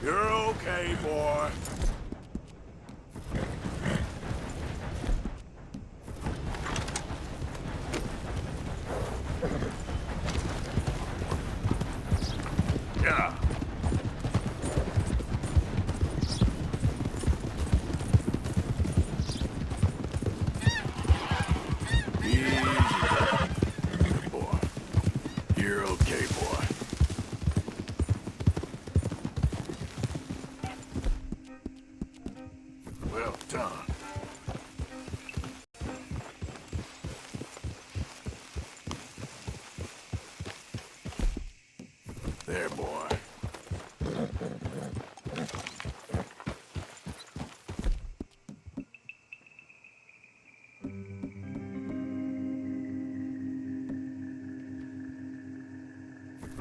You're okay, boy. Yeah. Easy. Good boy. You're okay, boy. Well done. There, boy.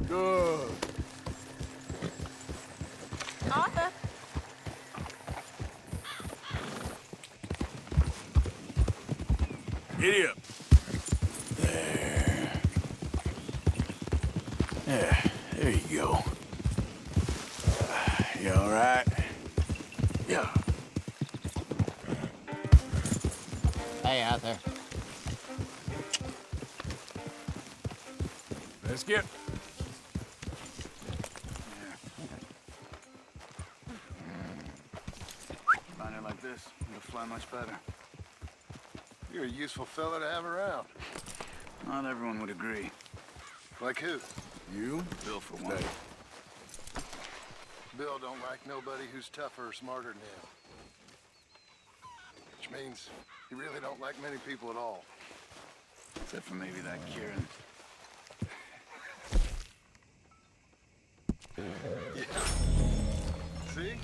Good. Arthur. Giddy up. There. Yeah, there you go. You all right? Yeah. Hey, Arthur. Let's get. Miner like this, it'll fly much better. You're a useful fella to have around. Not everyone would agree. Like who? You? Bill, for one. Bill don't like nobody who's tougher or smarter than him. Which means he really don't like many people at all. Except for maybe that Kieran. Yeah. See?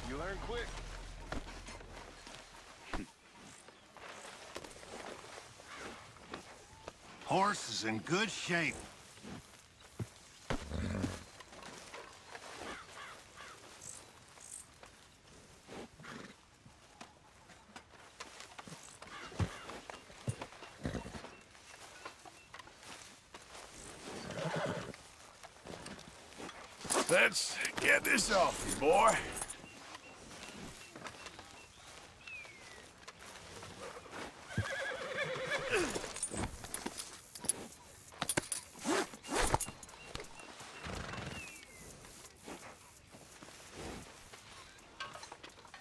You learn quick. Horse is in good shape. Let's get this off you, boy.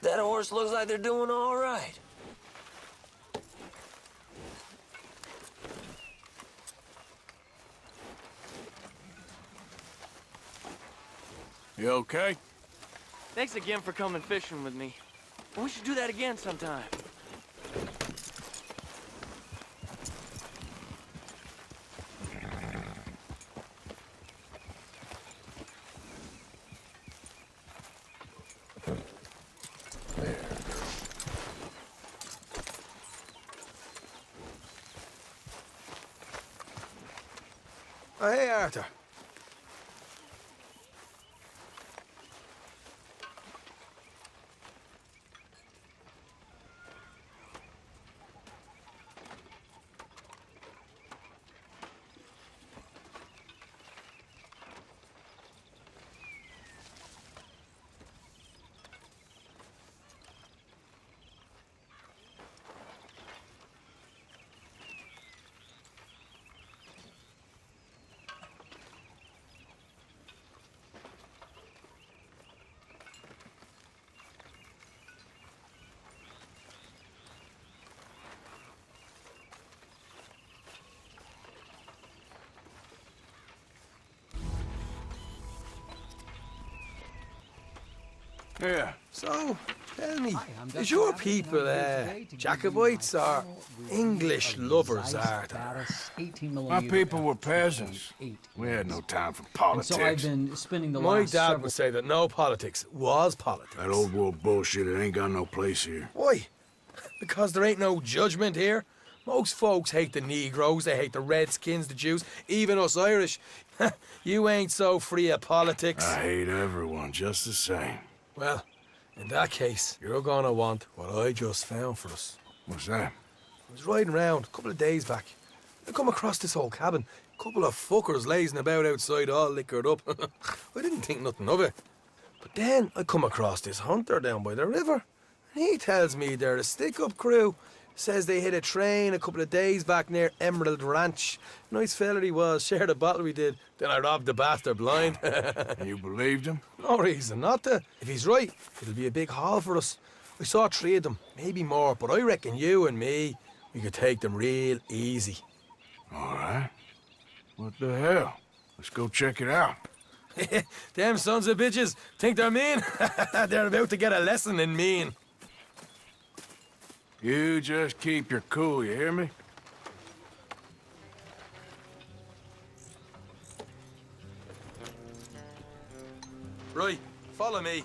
That horse looks like they're doing all right. You okay? Thanks again for coming fishing with me. We should do that again sometime. Oh, hey, Arthur. Yeah. So, tell me, is your people Jacobites or English lovers, Arthur? My people were peasants. We had no time for politics. So I've been spending the My last dad several... would say that no politics was politics. That old world bullshit, it ain't got no place here. Why? Because there ain't no judgment here. Most folks hate the Negroes, they hate the Redskins, the Jews, even us Irish. You ain't so free of politics. I hate everyone just the same. Well, in that case, you're gonna want what I just found for us. What's that? I was riding around a couple of days back. I come across this old cabin. A couple of fuckers lazing about outside all liquored up. I didn't think nothing of it. But then I come across this hunter down by the river. And he tells me they're a stick-up crew. Says they hit a train a couple of days back near Emerald Ranch. Nice fella he was, shared a bottle we did. Then I robbed the bastard blind. You believed him? No reason not to. If he's right, it'll be a big haul for us. I saw 3 of them, maybe more, but I reckon you and me, we could take them real easy. All right. What the hell? Let's go check it out. Them sons of bitches think they're mean. They're about to get a lesson in mean. You just keep your cool, you hear me? Right, follow me.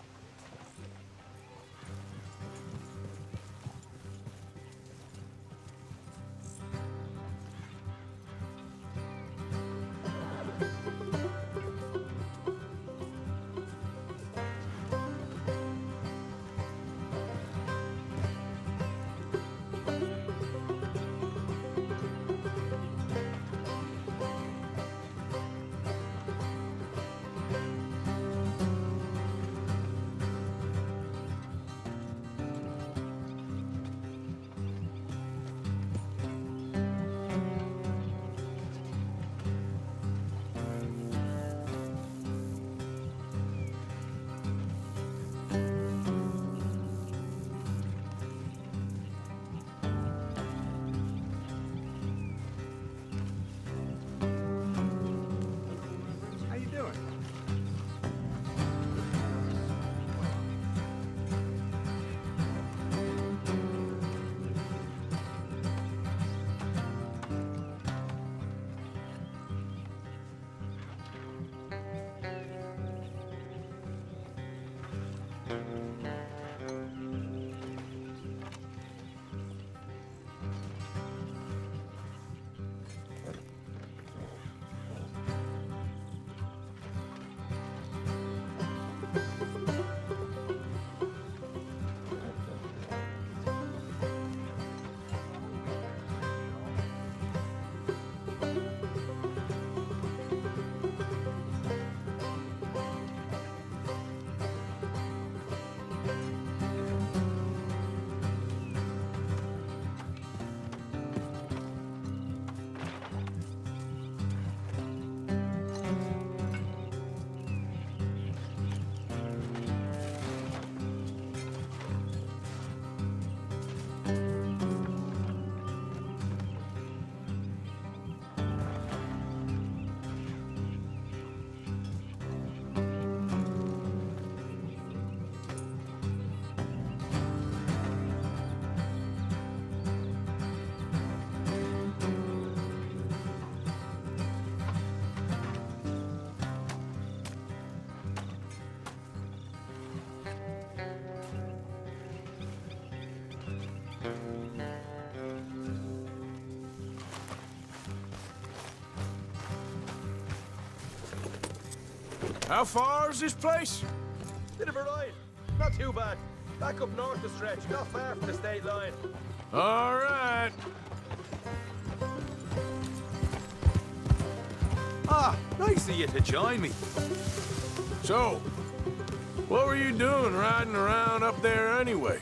How far is this place? Bit of a ride. Not too bad. Back up north the stretch, not far from the state line. All right. Ah, nice of you to join me. So, what were you doing riding around up there anyway?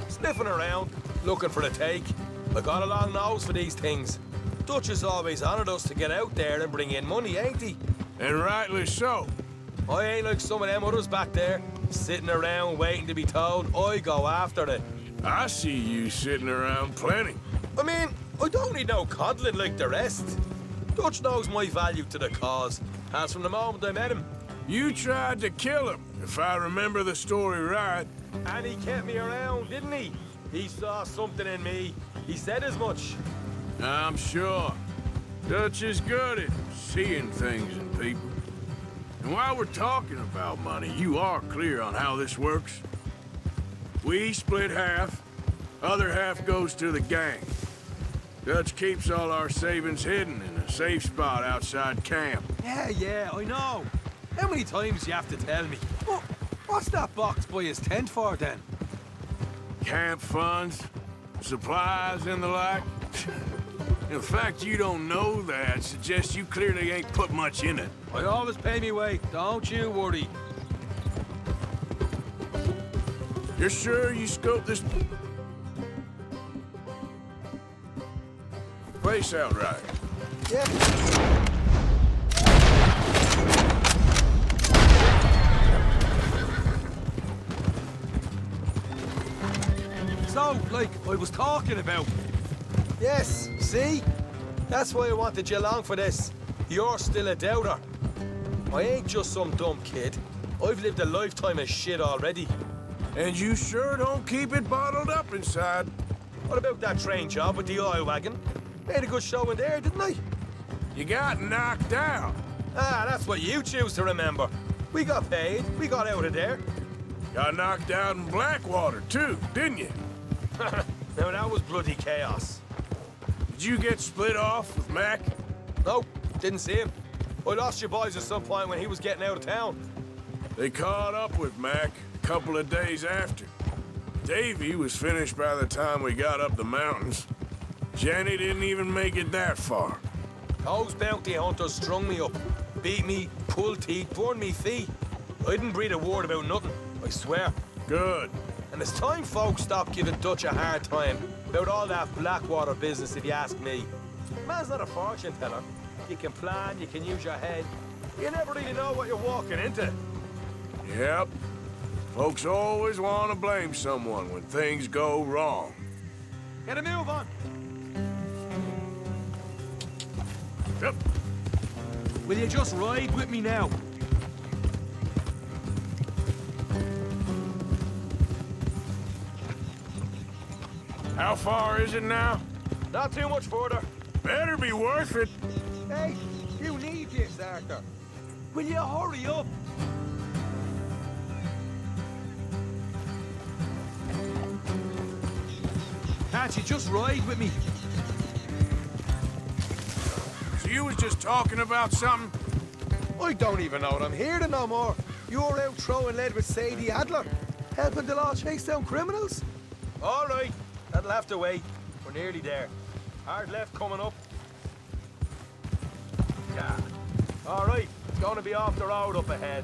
Sniffing around, looking for a take. I got a long nose for these things. Dutch has always honoured us to get out there and bring in money, ain't he? And rightly so. I ain't like some of them others back there, sitting around waiting to be told. I go after it. I see you sitting around plenty. I mean, I don't need no coddling like the rest. Dutch knows my value to the cause, as from the moment I met him. You tried to kill him, if I remember the story right. And he kept me around, didn't he? He saw something in me. He said as much. I'm sure. Dutch is good at seeing things in people. And while we're talking about money, you are clear on how this works? We split half, other half goes to the gang. Dutch keeps all our savings hidden in a safe spot outside camp. Yeah, I know. How many times do you have to tell me? What's that box by his tent for, then? Camp funds, supplies, and the like. The fact you don't know that suggests you clearly ain't put much in it. I always pay me way, don't you worry. You're sure you scoped this place out right? Yeah. So, like I was talking about. Yes, see? That's why I wanted you along for this. You're still a doubter. I ain't just some dumb kid. I've lived a lifetime of shit already. And you sure don't keep it bottled up inside. What about that train job with the oil wagon? Made a good show in there, didn't I? You got knocked out. Ah, that's what you choose to remember. We got paid. We got out of there. Got knocked out in Blackwater, too, didn't you? Now, that was bloody chaos. Did you get split off with Mac? Nope, didn't see him. I lost your boys at some point when he was getting out of town. They caught up with Mac a couple of days after. Davy was finished by the time we got up the mountains. Jenny didn't even make it that far. Those bounty hunters strung me up, beat me, pulled teeth, burned me feet. I didn't breathe a word about nothing, I swear. Good. And it's time folks stopped giving Dutch a hard time about all that Blackwater business, if you ask me. Man's not a fortune teller. You can plan, you can use your head. You never really know what you're walking into. Yep. Folks always want to blame someone when things go wrong. Get a move on. Yep. Will you just ride with me now? How far is it now? Not too much further. Better be worth it. Hey, you need this, Arthur. Will you hurry up? Can't you just ride with me? So you was just talking about something? I don't even know what I'm here to no more. You're out throwing lead with Sadie Adler, helping the law chase down criminals? All right, that'll have to wait. We're nearly there. Hard left coming up. Yeah. All right, it's going to be off the road up ahead.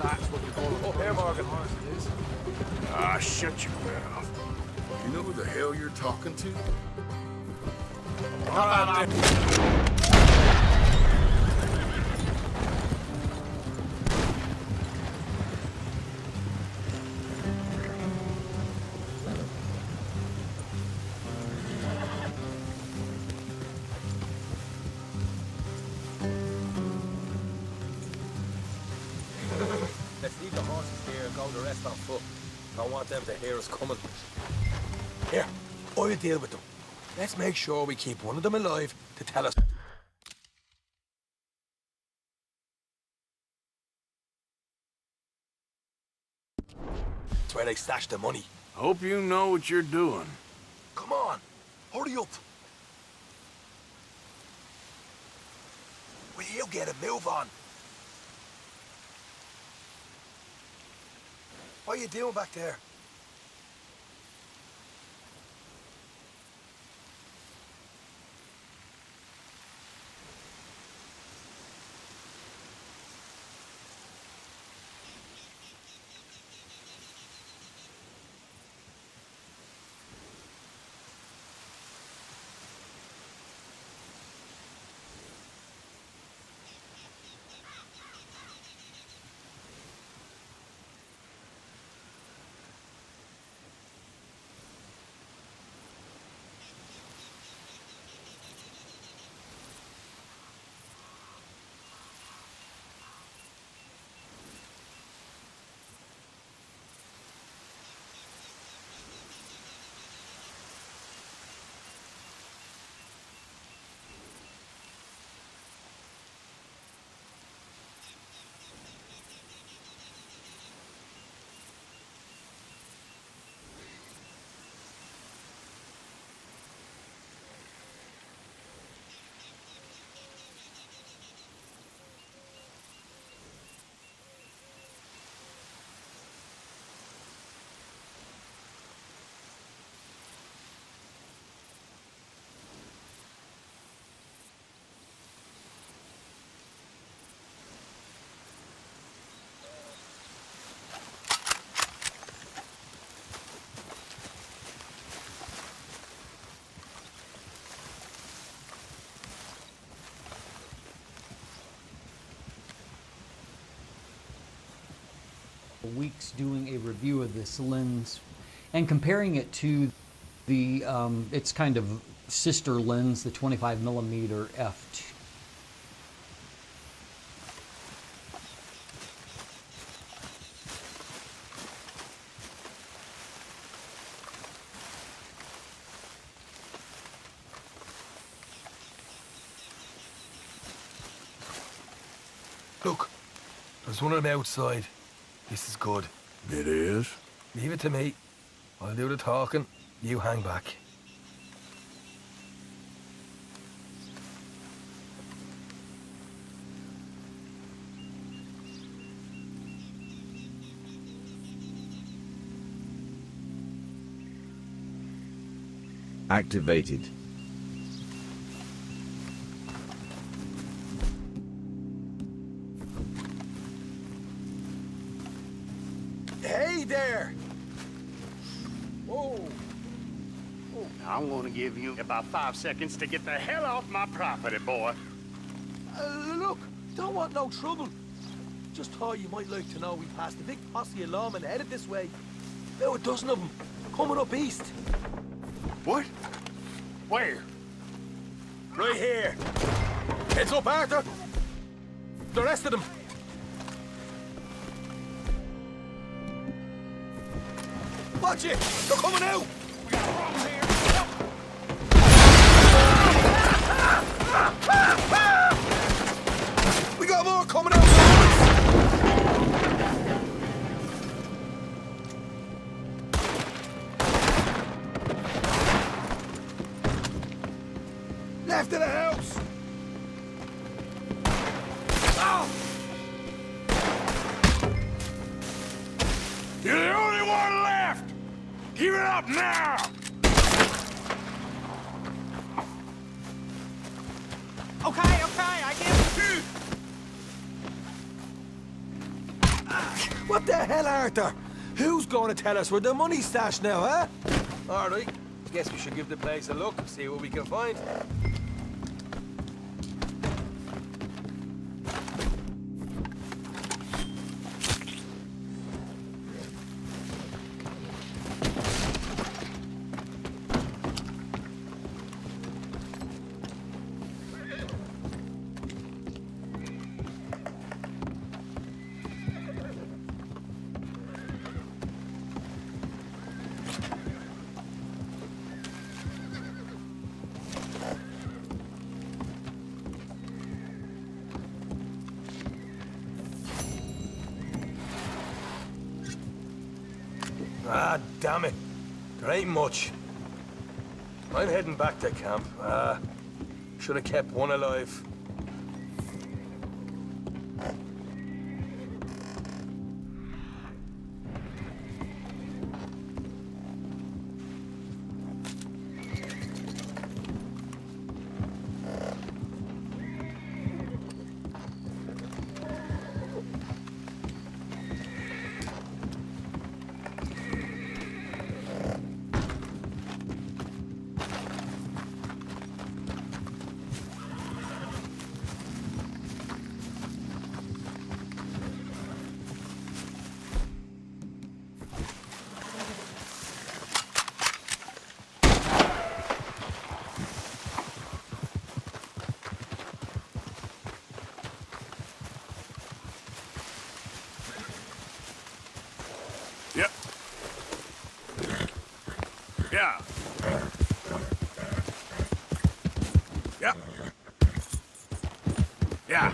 That's what you call it. Up here, Morgan. Ah, shut your mouth. You know who the hell you're talking to? All right, Let's leave the horses here and go the rest on foot. Don't want them to hear us coming. Here, I'll deal with them. Let's make sure we keep one of them alive to tell us. That's where they stashed the money. Hope you know what you're doing. Come on, hurry up. Will you get a move on? What are you doing back there? Weeks doing a review of this lens and comparing it to the its kind of sister lens, the 25mm f2. Look, there's one on the outside. This is good. It is? Leave it to me. I'll do the talking. You hang back. Activated. Hey there! Whoa! I'm gonna give you about 5 seconds to get the hell off my property, boy. Look, don't want no trouble. Just thought you might like to know we passed a big posse of lawmen headed this way. About a dozen of them, coming up east. What? Where? Right here. Heads up, Arthur. The rest of them. Watch it! They're coming out! We got a problem here. We got more coming out! Left of the house! Oh! You're the only one left! Give it up now! Okay, I get it. What the hell, Arthur? Who's going to tell us where the money's stashed now, huh? All right. Guess we should give the place a look, see what we can find. Ah, damn it. There ain't much. I'm heading back to camp. Should have kept one alive. Yep. Yeah. Yep. Yeah.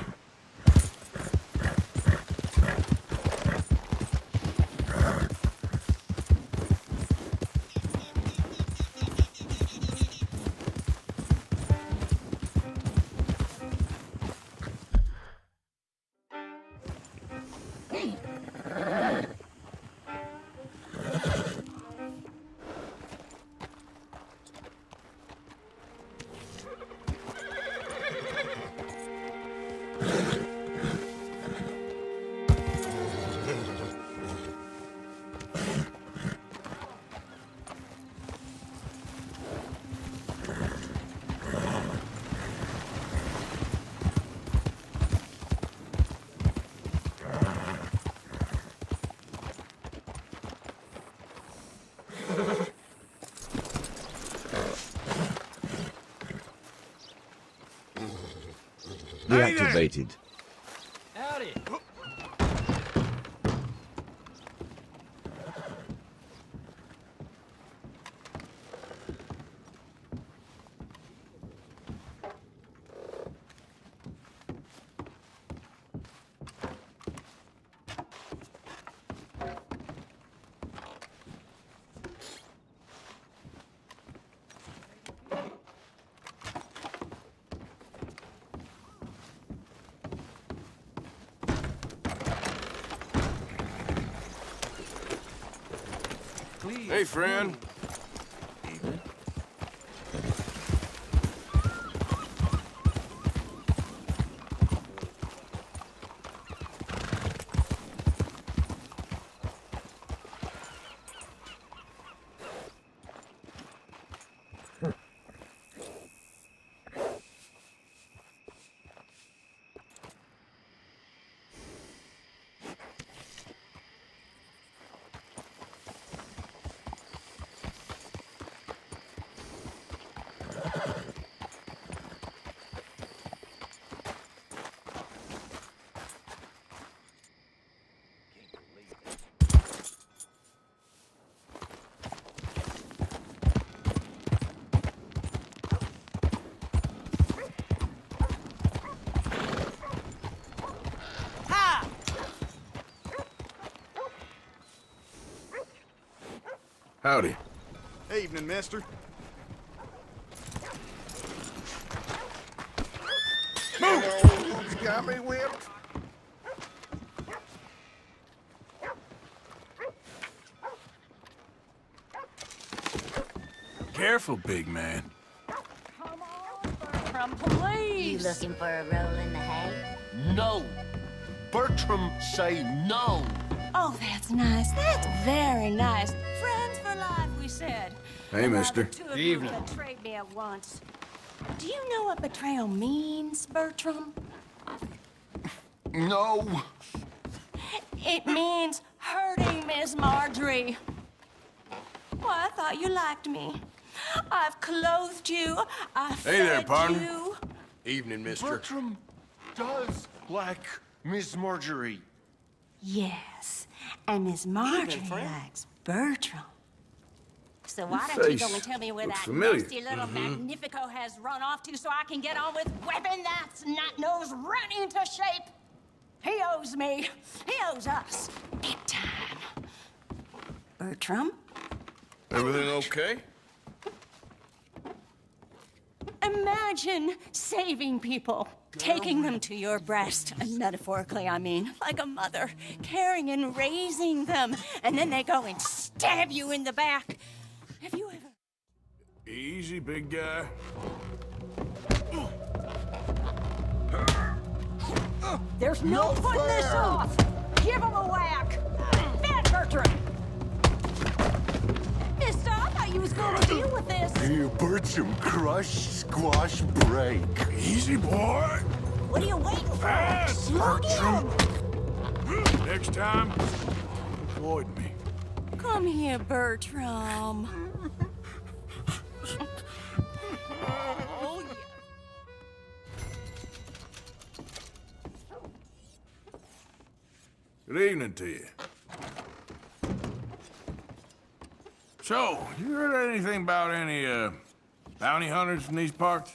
Deactivated. Howdy. Hey, friend. Howdy. Evening, mister. Move! Got me whipped. Careful, big man. From police. You looking for a roll in the hay? No. Bertram, say no. Oh, that's nice. That's very nice. Friends for life, we said. Hey, mister. Two of you betrayed me at once. Do you know what betrayal means, Bertram? No. It means hurting Miss Marjorie. Well, I thought you liked me. I've clothed you. I've Hey there, fed partner. you. Evening, mister. Bertram does like Miss Marjorie. Yes, and Miss Marjorie likes Bertram. So why Your don't you go face and tell me where looks that familiar. nasty little Magnifico has run off to so I can get on with whipping that snot-nose right into shape? He owes me. He owes us. Big time. Bertram? Everything okay? Imagine saving people, taking them to your breast, and metaphorically, I mean, like a mother, caring and raising them, and then they go and stab you in the back. Have you ever... Easy, big guy. There's no putting this off! Give him a whack! Bad Bertram! Mister, I thought you was gonna deal with this. Here, Bertram, crush, squash, break. Easy, boy. What are you waiting for? Bad Slug him! Next time, avoid me. Come here, Bertram. Oh, yeah. Good evening to you. So, you heard anything about any, bounty hunters in these parts?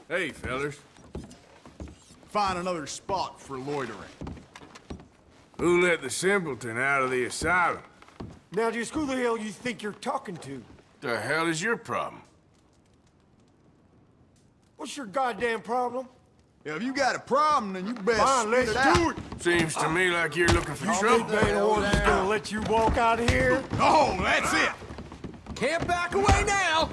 Hey, fellas. Find another spot for loitering. Who let the simpleton out of the asylum? Now, just who the hell you think you're talking to? The hell is your problem? What's your goddamn problem? Yeah, if you got a problem, then you best Fine, let's do it. Seems to me like you're looking for trouble. They just gonna let you walk out of here? Oh, that's it! Can't back away now!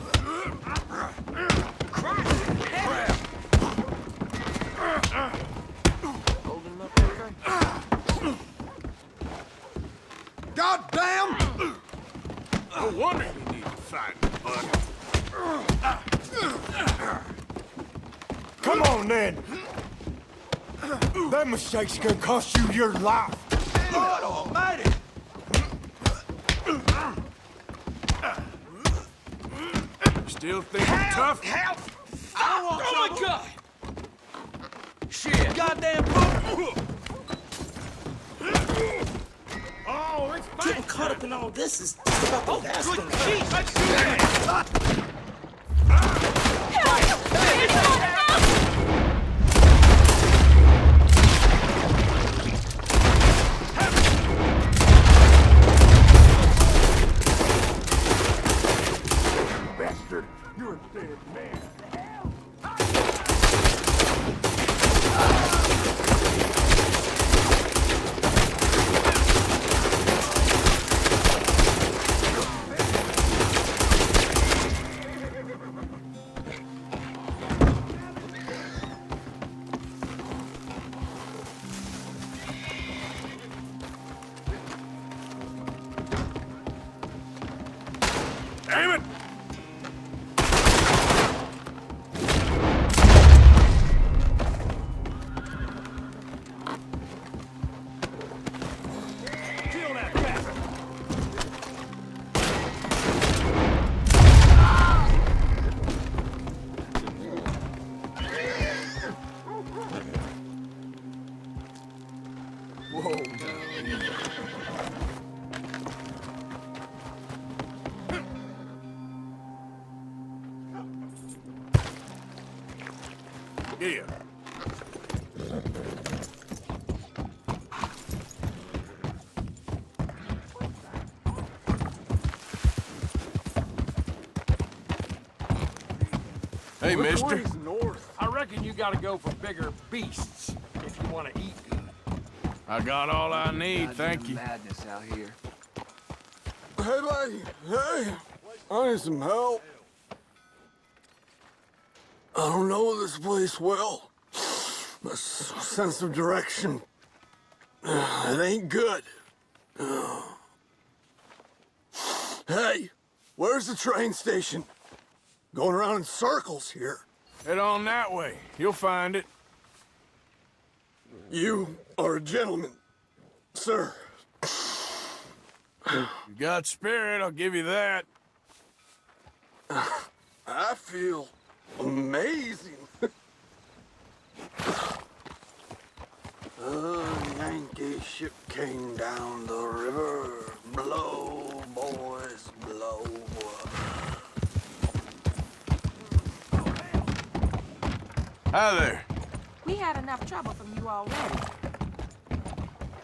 God damn! No wonder you need to fight, bud. Come on, then. That mistake's gonna cost you your life. Lord almighty! Still think you're tough? Help! Oh my God! Shit! Goddamn poop! Oh, it's fine. Getting caught up in all this is about the last Good thing. jeez, let's do that! Bastard, you're a dead man. Damn it! Kill that bastard! Whoa, Yeah. Hey, mister. North. I reckon you gotta go for bigger beasts if you want to eat good. I got all I need, thank you. Madness out here. Hey, buddy. Hey, I need some help. I don't know this place well. My sense of direction, it ain't good. Hey, where's the train station? Going around in circles here. Head on that way. You'll find it. You are a gentleman, sir. You got spirit, I'll give you that. I feel amazing. The Yankee ship came down the river. Blow, boys, blow. Hi there. We had enough trouble from you already.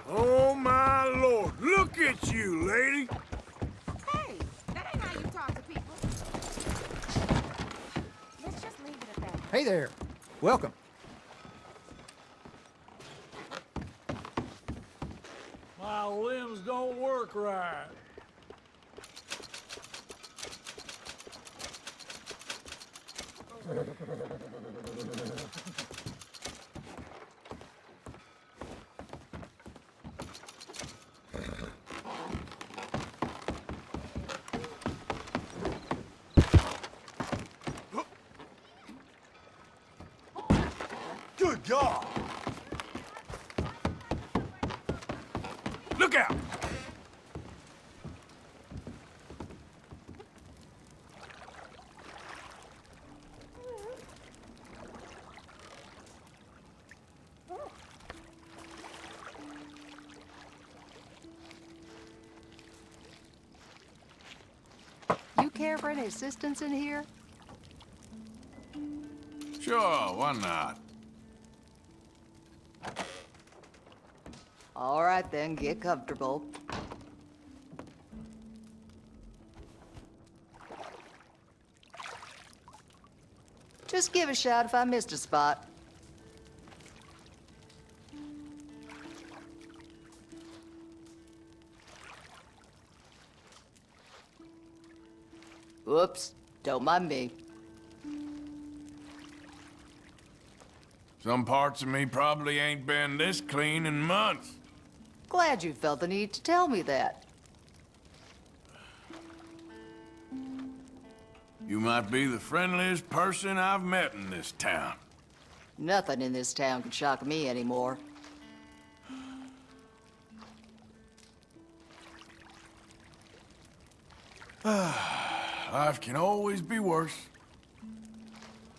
Oh, my lord. Look at you, lady. Hey, that ain't how you talk to people. Let's just leave it at that. Hey there. Welcome. My limbs don't work right. Good God! Look out! You care for any assistance in here? Sure, why not? All right then, get comfortable. Just give a shout if I missed a spot. Whoops, don't mind me. Some parts of me probably ain't been this clean in months. Glad you felt the need to tell me that. You might be the friendliest person I've met in this town. Nothing in this town can shock me anymore. Life can always be worse.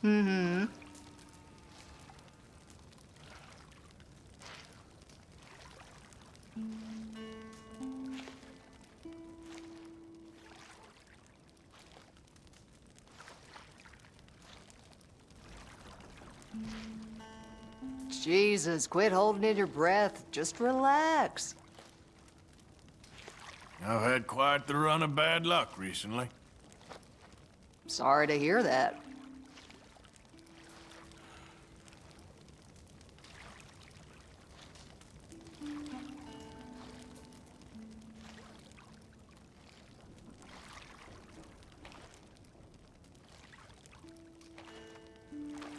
Mm-hmm. Jesus, quit holding in your breath. Just relax. I've had quite the run of bad luck recently. Sorry to hear that.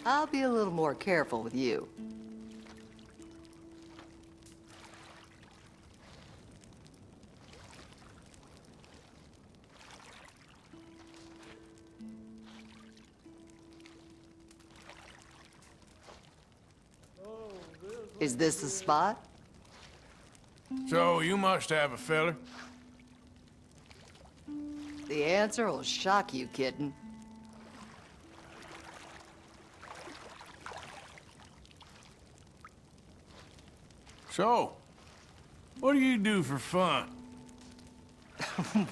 I'll be a little more careful with you. Is this the spot? So, you must have a fella. The answer will shock you, kitten. So, what do you do for fun?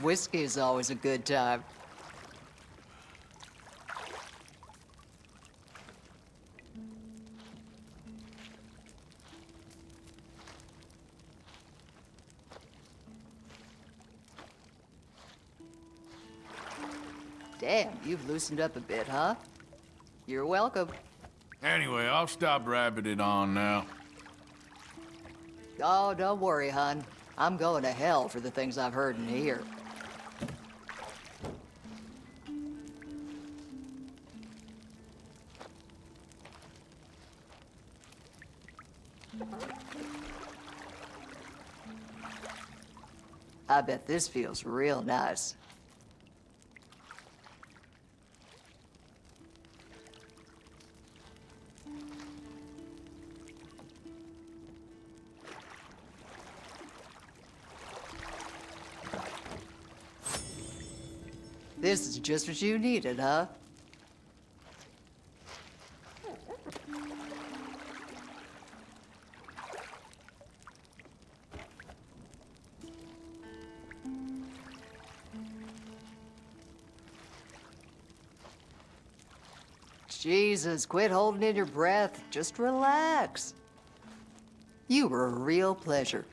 Whiskey is always a good time. Damn, you've loosened up a bit, huh? You're welcome. Anyway, I'll stop rabbiting on now. Oh, don't worry, hon. I'm going to hell for the things I've heard in here. I bet this feels real nice. This is just what you needed, huh? Jesus, quit holding in your breath. Just relax. You were a real pleasure.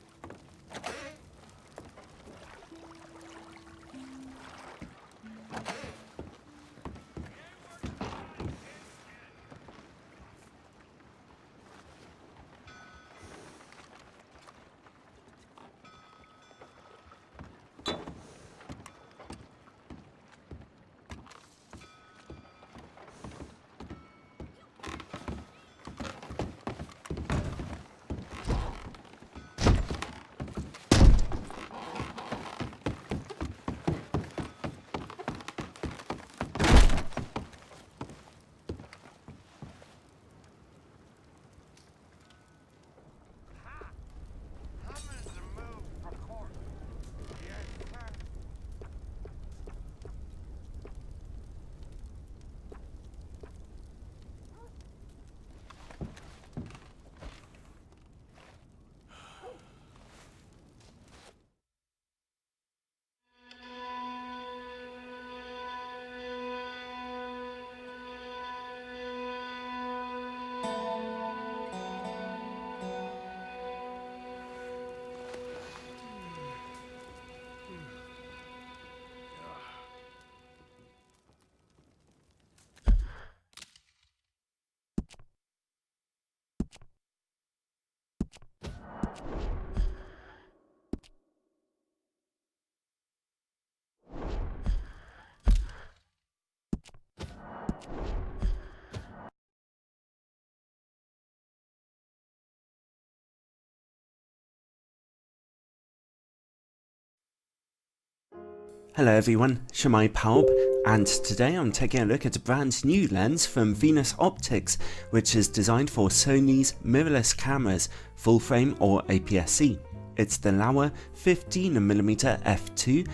Hello everyone, Shamai Palb, and today I'm taking a look at a brand new lens from Venus Optics, which is designed for Sony's mirrorless cameras, full frame or APS-C. It's the Laowa 15mm f2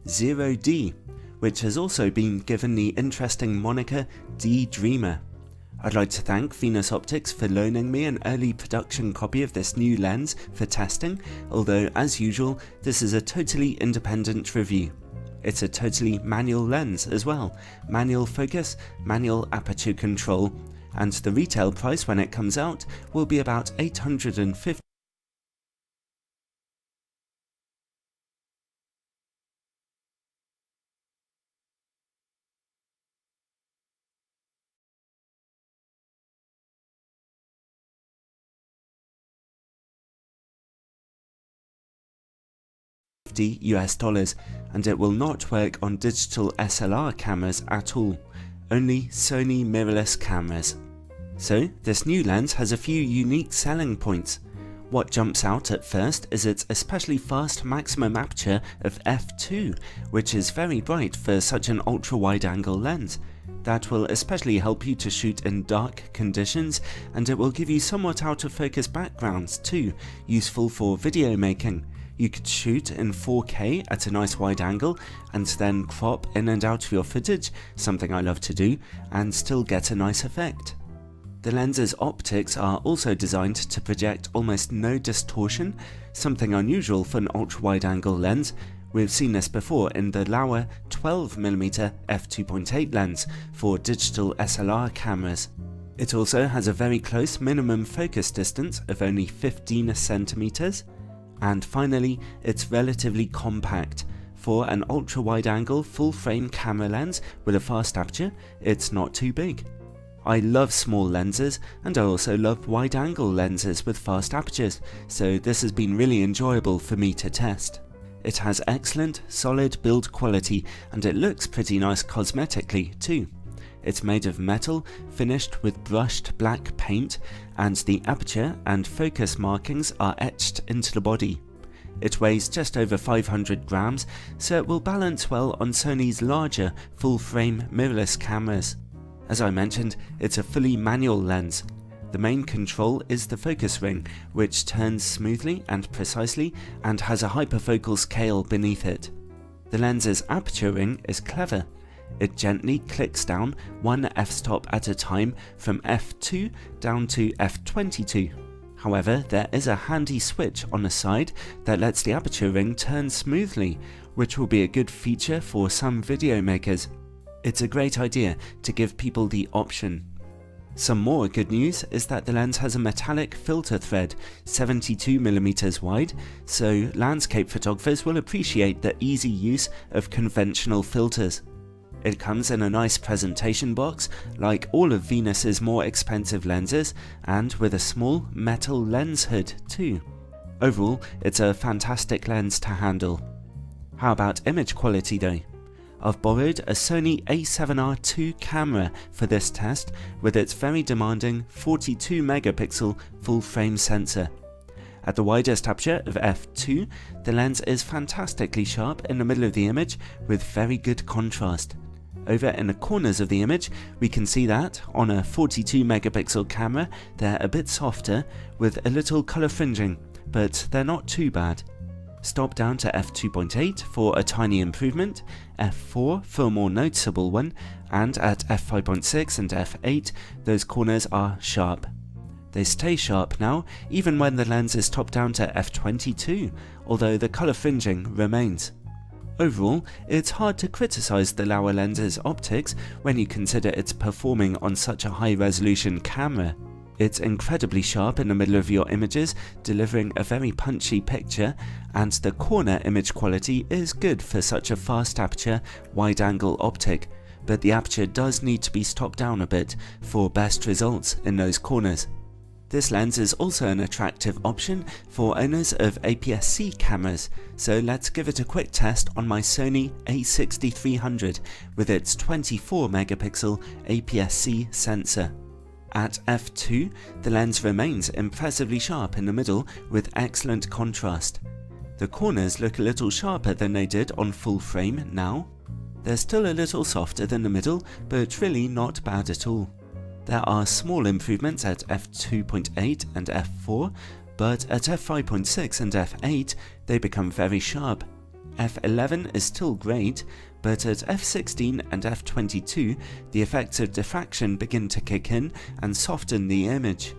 FE0D, which has also been given the interesting moniker D-Dreamer. I'd like to thank Venus Optics for loaning me an early production copy of this new lens for testing, although as usual this is a totally independent review. It's a totally manual lens as well, manual focus, manual aperture control, and the retail price when it comes out will be about $850 US, and it will not work on digital SLR cameras at all, only Sony mirrorless cameras. So this new lens has a few unique selling points. What jumps out at first is its especially fast maximum aperture of f2, which is very bright for such an ultra wide angle lens. That will especially help you to shoot in dark conditions, and it will give you somewhat out of focus backgrounds too, useful for video making. You could shoot in 4K at a nice wide angle and then crop in and out of your footage, something I love to do, and still get a nice effect. The lens's optics are also designed to project almost no distortion, something unusual for an ultra wide angle lens. We've seen this before in the Laowa 12mm f2.8 lens for digital SLR cameras. It also has a very close minimum focus distance of only 15 centimeters. And finally, it's relatively compact. For an ultra wide angle full frame camera lens with a fast aperture, it's not too big. I love small lenses, and I also love wide angle lenses with fast apertures, so this has been really enjoyable for me to test. It has excellent solid build quality, and it looks pretty nice cosmetically too. It's made of metal, finished with brushed black paint, and the aperture and focus markings are etched into the body. It weighs just over 500 grams, so it will balance well on Sony's larger full-frame mirrorless cameras. As I mentioned, it's a fully manual lens. The main control is the focus ring, which turns smoothly and precisely and has a hyperfocal scale beneath it. The lens's aperture ring is clever. It gently clicks down one f-stop at a time from f2 down to f22. However, there is a handy switch on the side that lets the aperture ring turn smoothly, which will be a good feature for some video makers. It's a great idea to give people the option. Some more good news is that the lens has a metallic filter thread, 72mm wide, so landscape photographers will appreciate the easy use of conventional filters. It comes in a nice presentation box, like all of Venus's more expensive lenses, and with a small metal lens hood too. Overall, it's a fantastic lens to handle. How about image quality though? I've borrowed a Sony a7R II camera for this test with its very demanding 42 megapixel full frame sensor. At the widest aperture of f2, the lens is fantastically sharp in the middle of the image with very good contrast. Over in the corners of the image, we can see that, on a 42 megapixel camera, they're a bit softer, with a little colour fringing, but they're not too bad. Stop down to f2.8 for a tiny improvement, f4 for a more noticeable one, and at f5.6 and f8, those corners are sharp. They stay sharp now, even when the lens is topped down to f22, although the colour fringing remains. Overall, it's hard to criticise the Laowa lens's optics when you consider it's performing on such a high-resolution camera. It's incredibly sharp in the middle of your images, delivering a very punchy picture, and the corner image quality is good for such a fast aperture, wide-angle optic, but the aperture does need to be stopped down a bit for best results in those corners. This lens is also an attractive option for owners of APS-C cameras, so let's give it a quick test on my Sony a6300 with its 24 megapixel APS-C sensor. At f2, the lens remains impressively sharp in the middle with excellent contrast. The corners look a little sharper than they did on full frame now. They're still a little softer than the middle, but really not bad at all. There are small improvements at f2.8 and f4, but at f5.6 and f8 they become very sharp. f11 is still great, but at f16 and f22 the effects of diffraction begin to kick in and soften the image.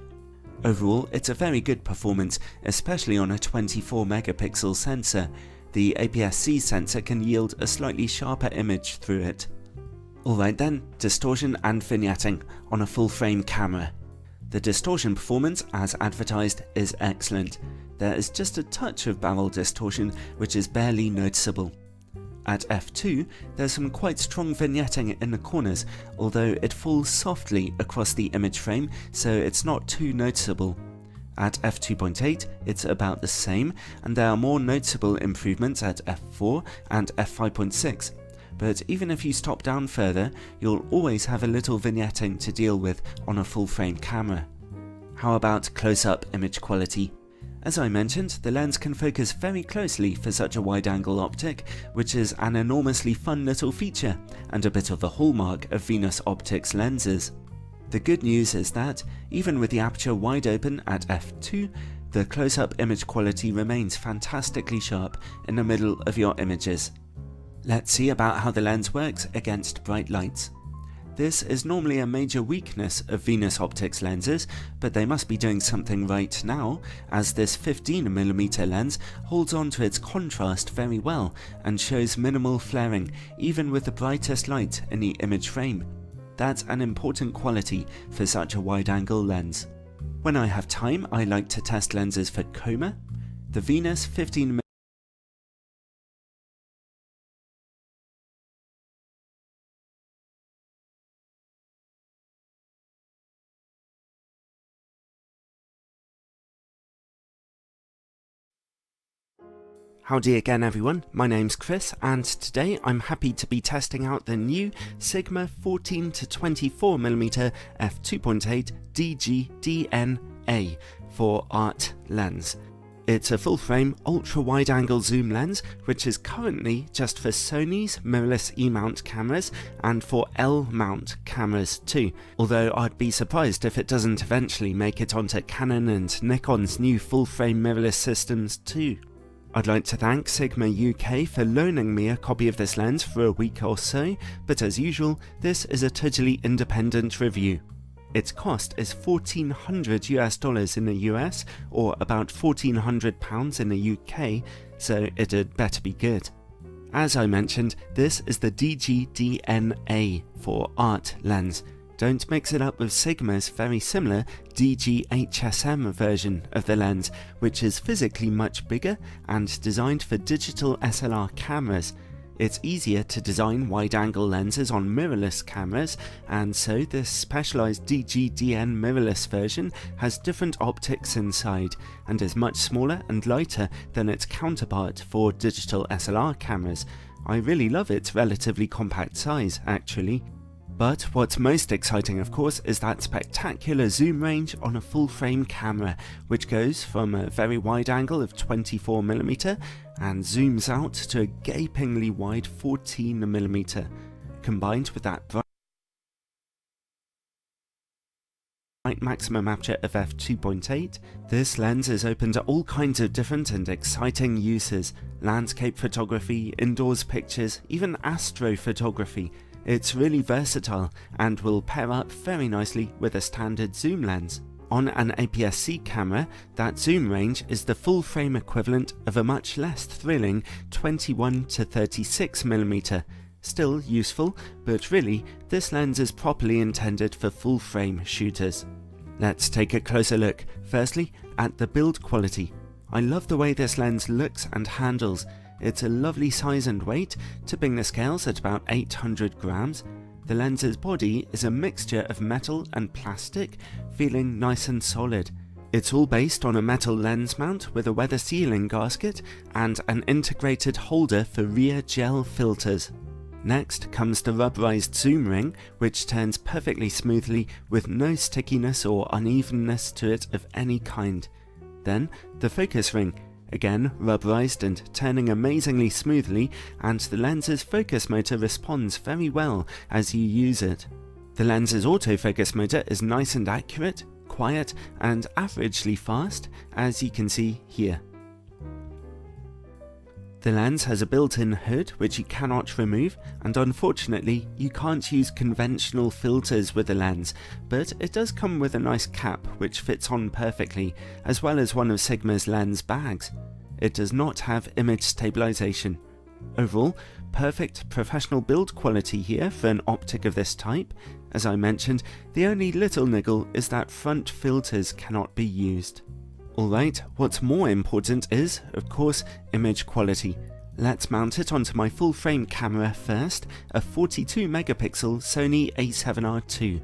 Overall, it's a very good performance, especially on a 24 megapixel sensor. The APS-C sensor can yield a slightly sharper image through it. Alright then, distortion and vignetting on a full frame camera. The distortion performance, as advertised, is excellent. There is just a touch of barrel distortion, which is barely noticeable. At f2, there's some quite strong vignetting in the corners, although it falls softly across the image frame, so it's not too noticeable. At f2.8, it's about the same, and there are more noticeable improvements at f4 and f5.6. But even if you stop down further, you'll always have a little vignetting to deal with on a full frame camera. How about close-up image quality? As I mentioned, the lens can focus very closely for such a wide-angle optic, which is an enormously fun little feature, and a bit of the hallmark of Venus Optics lenses. The good news is that, even with the aperture wide open at f2, the close-up image quality remains fantastically sharp in the middle of your images. Let's see about how the lens works against bright lights. This is normally a major weakness of Venus Optics lenses, but they must be doing something right now, as this 15mm lens holds on to its contrast very well and shows minimal flaring even with the brightest light in the image frame. That's an important quality for such a wide-angle lens. When I have time, I like to test lenses for chroma. The Venus 15mm Howdy again everyone, my name's Chris, and today I'm happy to be testing out the new Sigma 14-24mm f2.8 DG-DN-A for art lens. It's a full-frame ultra-wide-angle zoom lens, which is currently just for Sony's mirrorless E-mount cameras and for L-mount cameras too, although I'd be surprised if it doesn't eventually make it onto Canon and Nikon's new full-frame mirrorless systems too. I'd like to thank Sigma UK for loaning me a copy of this lens for a week or so, but as usual, this is a totally independent review. Its cost is $1,400 in the US, or about £1,400 in the UK, so it'd better be good. As I mentioned, this is the DG-DN-A for art lens. Don't mix it up with Sigma's very similar DG-HSM version of the lens, which is physically much bigger and designed for digital SLR cameras. It's easier to design wide-angle lenses on mirrorless cameras, and so this specialized DG-DN mirrorless version has different optics inside, and is much smaller and lighter than its counterpart for digital SLR cameras. I really love its relatively compact size, actually. But what's most exciting of course is that spectacular zoom range on a full frame camera, which goes from a very wide angle of 24mm and zooms out to a gapingly wide 14mm. Combined with that bright maximum aperture of f2.8, this lens is open to all kinds of different and exciting uses: landscape photography, indoors pictures, even astrophotography. It's really versatile and will pair up very nicely with a standard zoom lens. On an APS-C camera, that zoom range is the full frame equivalent of a much less thrilling 21-36mm. Still useful, but really, this lens is properly intended for full frame shooters. Let's take a closer look, firstly at the build quality. I love the way this lens looks and handles. It's a lovely size and weight, tipping the scales at about 800 grams. The lens's body is a mixture of metal and plastic, feeling nice and solid. It's all based on a metal lens mount with a weather sealing gasket and an integrated holder for rear gel filters. Next comes the rubberized zoom ring, which turns perfectly smoothly with no stickiness or unevenness to it of any kind. Then the focus ring, Again, rubberized and turning amazingly smoothly, and the lens's focus motor responds very well as you use it. The lens's autofocus motor is nice and accurate, quiet, and averagely fast, as you can see here. The lens has a built-in hood which you cannot remove, and unfortunately you can't use conventional filters with the lens, but it does come with a nice cap which fits on perfectly, as well as one of Sigma's lens bags. It does not have image stabilization. Overall, perfect professional build quality here for an optic of this type. As I mentioned, the only little niggle is that front filters cannot be used. Alright, what's more important is, of course, image quality. Let's mount it onto my full frame camera first, a 42 megapixel Sony a7R II.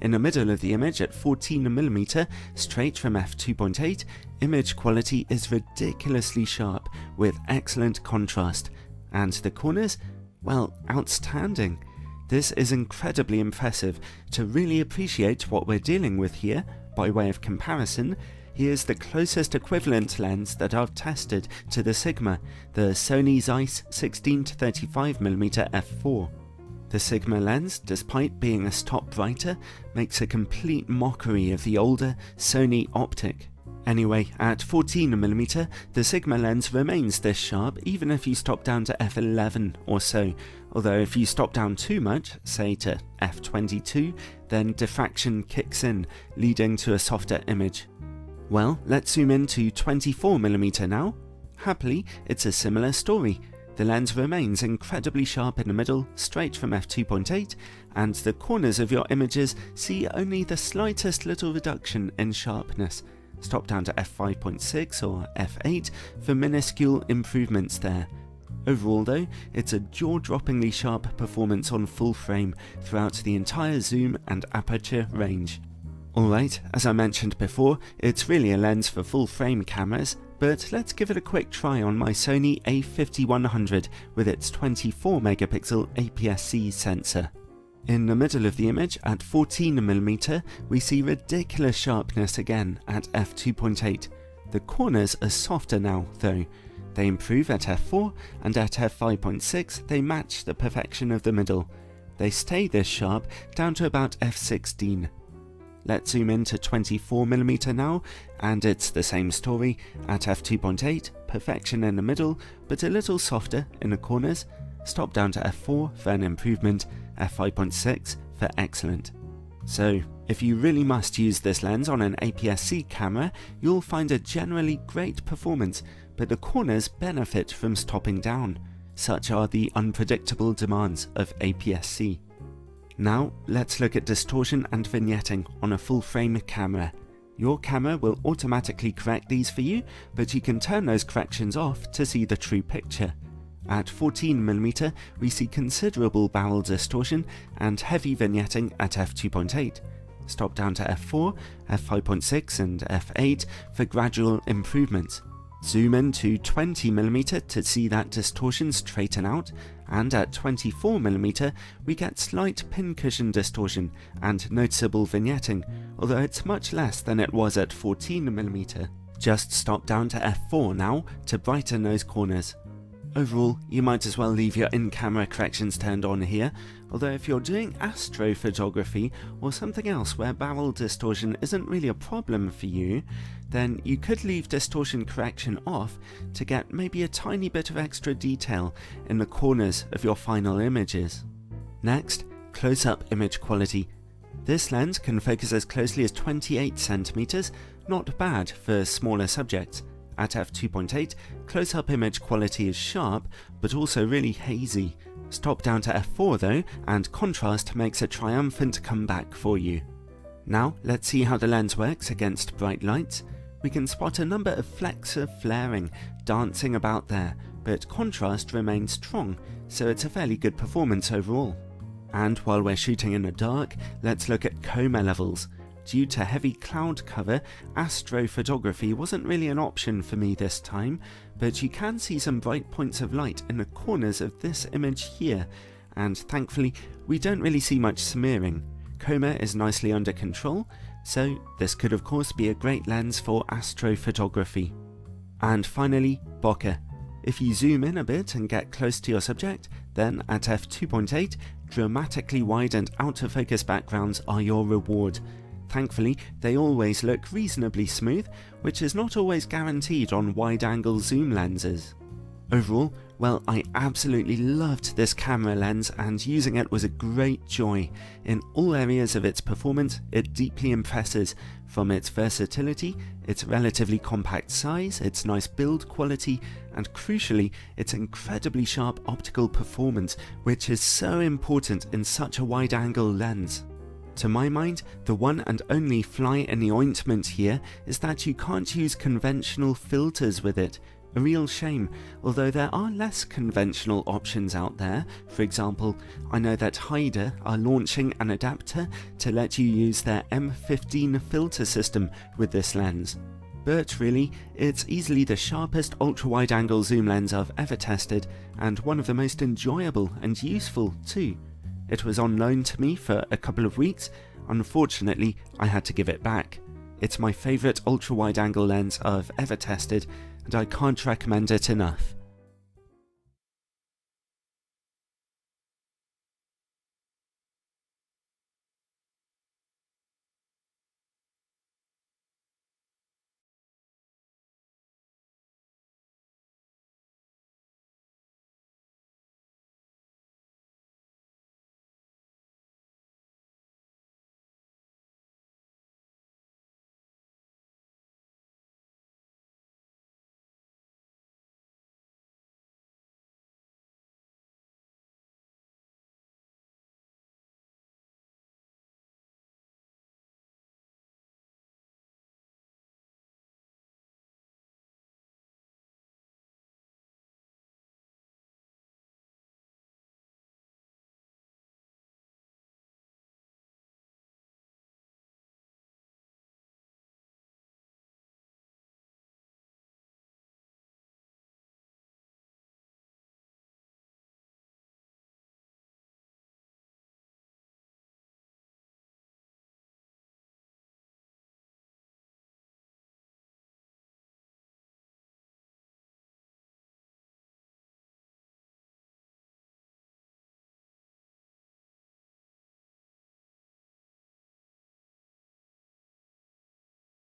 In the middle of the image at 14mm, straight from f2.8, image quality is ridiculously sharp with excellent contrast. And the corners? Well, outstanding. This is incredibly impressive. To really appreciate what we're dealing with here, by way of comparison, here's the closest equivalent lens that I've tested to the Sigma, the Sony Zeiss 16-35mm f4. The Sigma lens, despite being a stop brighter, makes a complete mockery of the older Sony optic. Anyway, at 14mm, the Sigma lens remains this sharp even if you stop down to f11 or so, although if you stop down too much, say to f22, then diffraction kicks in, leading to a softer image. Well, let's zoom in to 24mm now. Happily, it's a similar story. The lens remains incredibly sharp in the middle, straight from f2.8, and the corners of your images see only the slightest little reduction in sharpness. Stop down to f5.6 or f8 for minuscule improvements there. Overall though, it's a jaw-droppingly sharp performance on full frame throughout the entire zoom and aperture range. Alright, as I mentioned before, it's really a lens for full frame cameras, but let's give it a quick try on my Sony a5100 with its 24 megapixel APS-C sensor. In the middle of the image at 14mm, we see ridiculous sharpness again at f2.8. The corners are softer now though. They improve at f4, and at f5.6 they match the perfection of the middle. They stay this sharp down to about f16. Let's zoom in to 24mm now, and it's the same story. At f2.8, perfection in the middle, but a little softer in the corners. Stop down to f4 for an improvement, f5.6 for excellent. So, if you really must use this lens on an APS-C camera, you'll find a generally great performance, but the corners benefit from stopping down. Such are the unpredictable demands of APS-C. Now, let's look at distortion and vignetting on a full-frame camera. Your camera will automatically correct these for you, but you can turn those corrections off to see the true picture. At 14mm, we see considerable barrel distortion and heavy vignetting at f2.8. Stop down to f4, f5.6 and f8 for gradual improvements. Zoom in to 20mm to see that distortion straighten out, and at 24mm we get slight pincushion distortion and noticeable vignetting, although it's much less than it was at 14mm. Just stop down to f4 now to brighten those corners. Overall, you might as well leave your in-camera corrections turned on here, although if you're doing astrophotography or something else where barrel distortion isn't really a problem for you, then you could leave distortion correction off to get maybe a tiny bit of extra detail in the corners of your final images. Next, close-up image quality. This lens can focus as closely as 28cm, not bad for smaller subjects. At f2.8, close-up image quality is sharp, but also really hazy. Stop down to f4 though, and contrast makes a triumphant comeback for you. Now, let's see how the lens works against bright lights. We can spot a number of flecks of flaring dancing about there, but contrast remains strong, so it's a fairly good performance overall. And while we're shooting in the dark, let's look at coma levels. Due to heavy cloud cover, astrophotography wasn't really an option for me this time, but you can see some bright points of light in the corners of this image here, and thankfully we don't really see much smearing. Coma is nicely under control, so this could of course be a great lens for astrophotography. And finally, bokeh. If you zoom in a bit and get close to your subject, then at f2.8, dramatically wide and out of focus backgrounds are your reward. Thankfully, they always look reasonably smooth, which is not always guaranteed on wide-angle zoom lenses. Overall, well, I absolutely loved this camera lens and using it was a great joy. In all areas of its performance, it deeply impresses, from its versatility, its relatively compact size, its nice build quality, and crucially, its incredibly sharp optical performance, which is so important in such a wide-angle lens. To my mind, the one and only fly in the ointment here is that you can't use conventional filters with it. A real shame, although there are less conventional options out there. For example, I know that Haida are launching an adapter to let you use their M15 filter system with this lens. But really, it's easily the sharpest ultra-wide angle zoom lens I've ever tested, and one of the most enjoyable and useful too. It was on loan to me for a couple of weeks. Unfortunately, I had to give it back. It's my favourite ultra-wide angle lens I've ever tested, and I can't recommend it enough.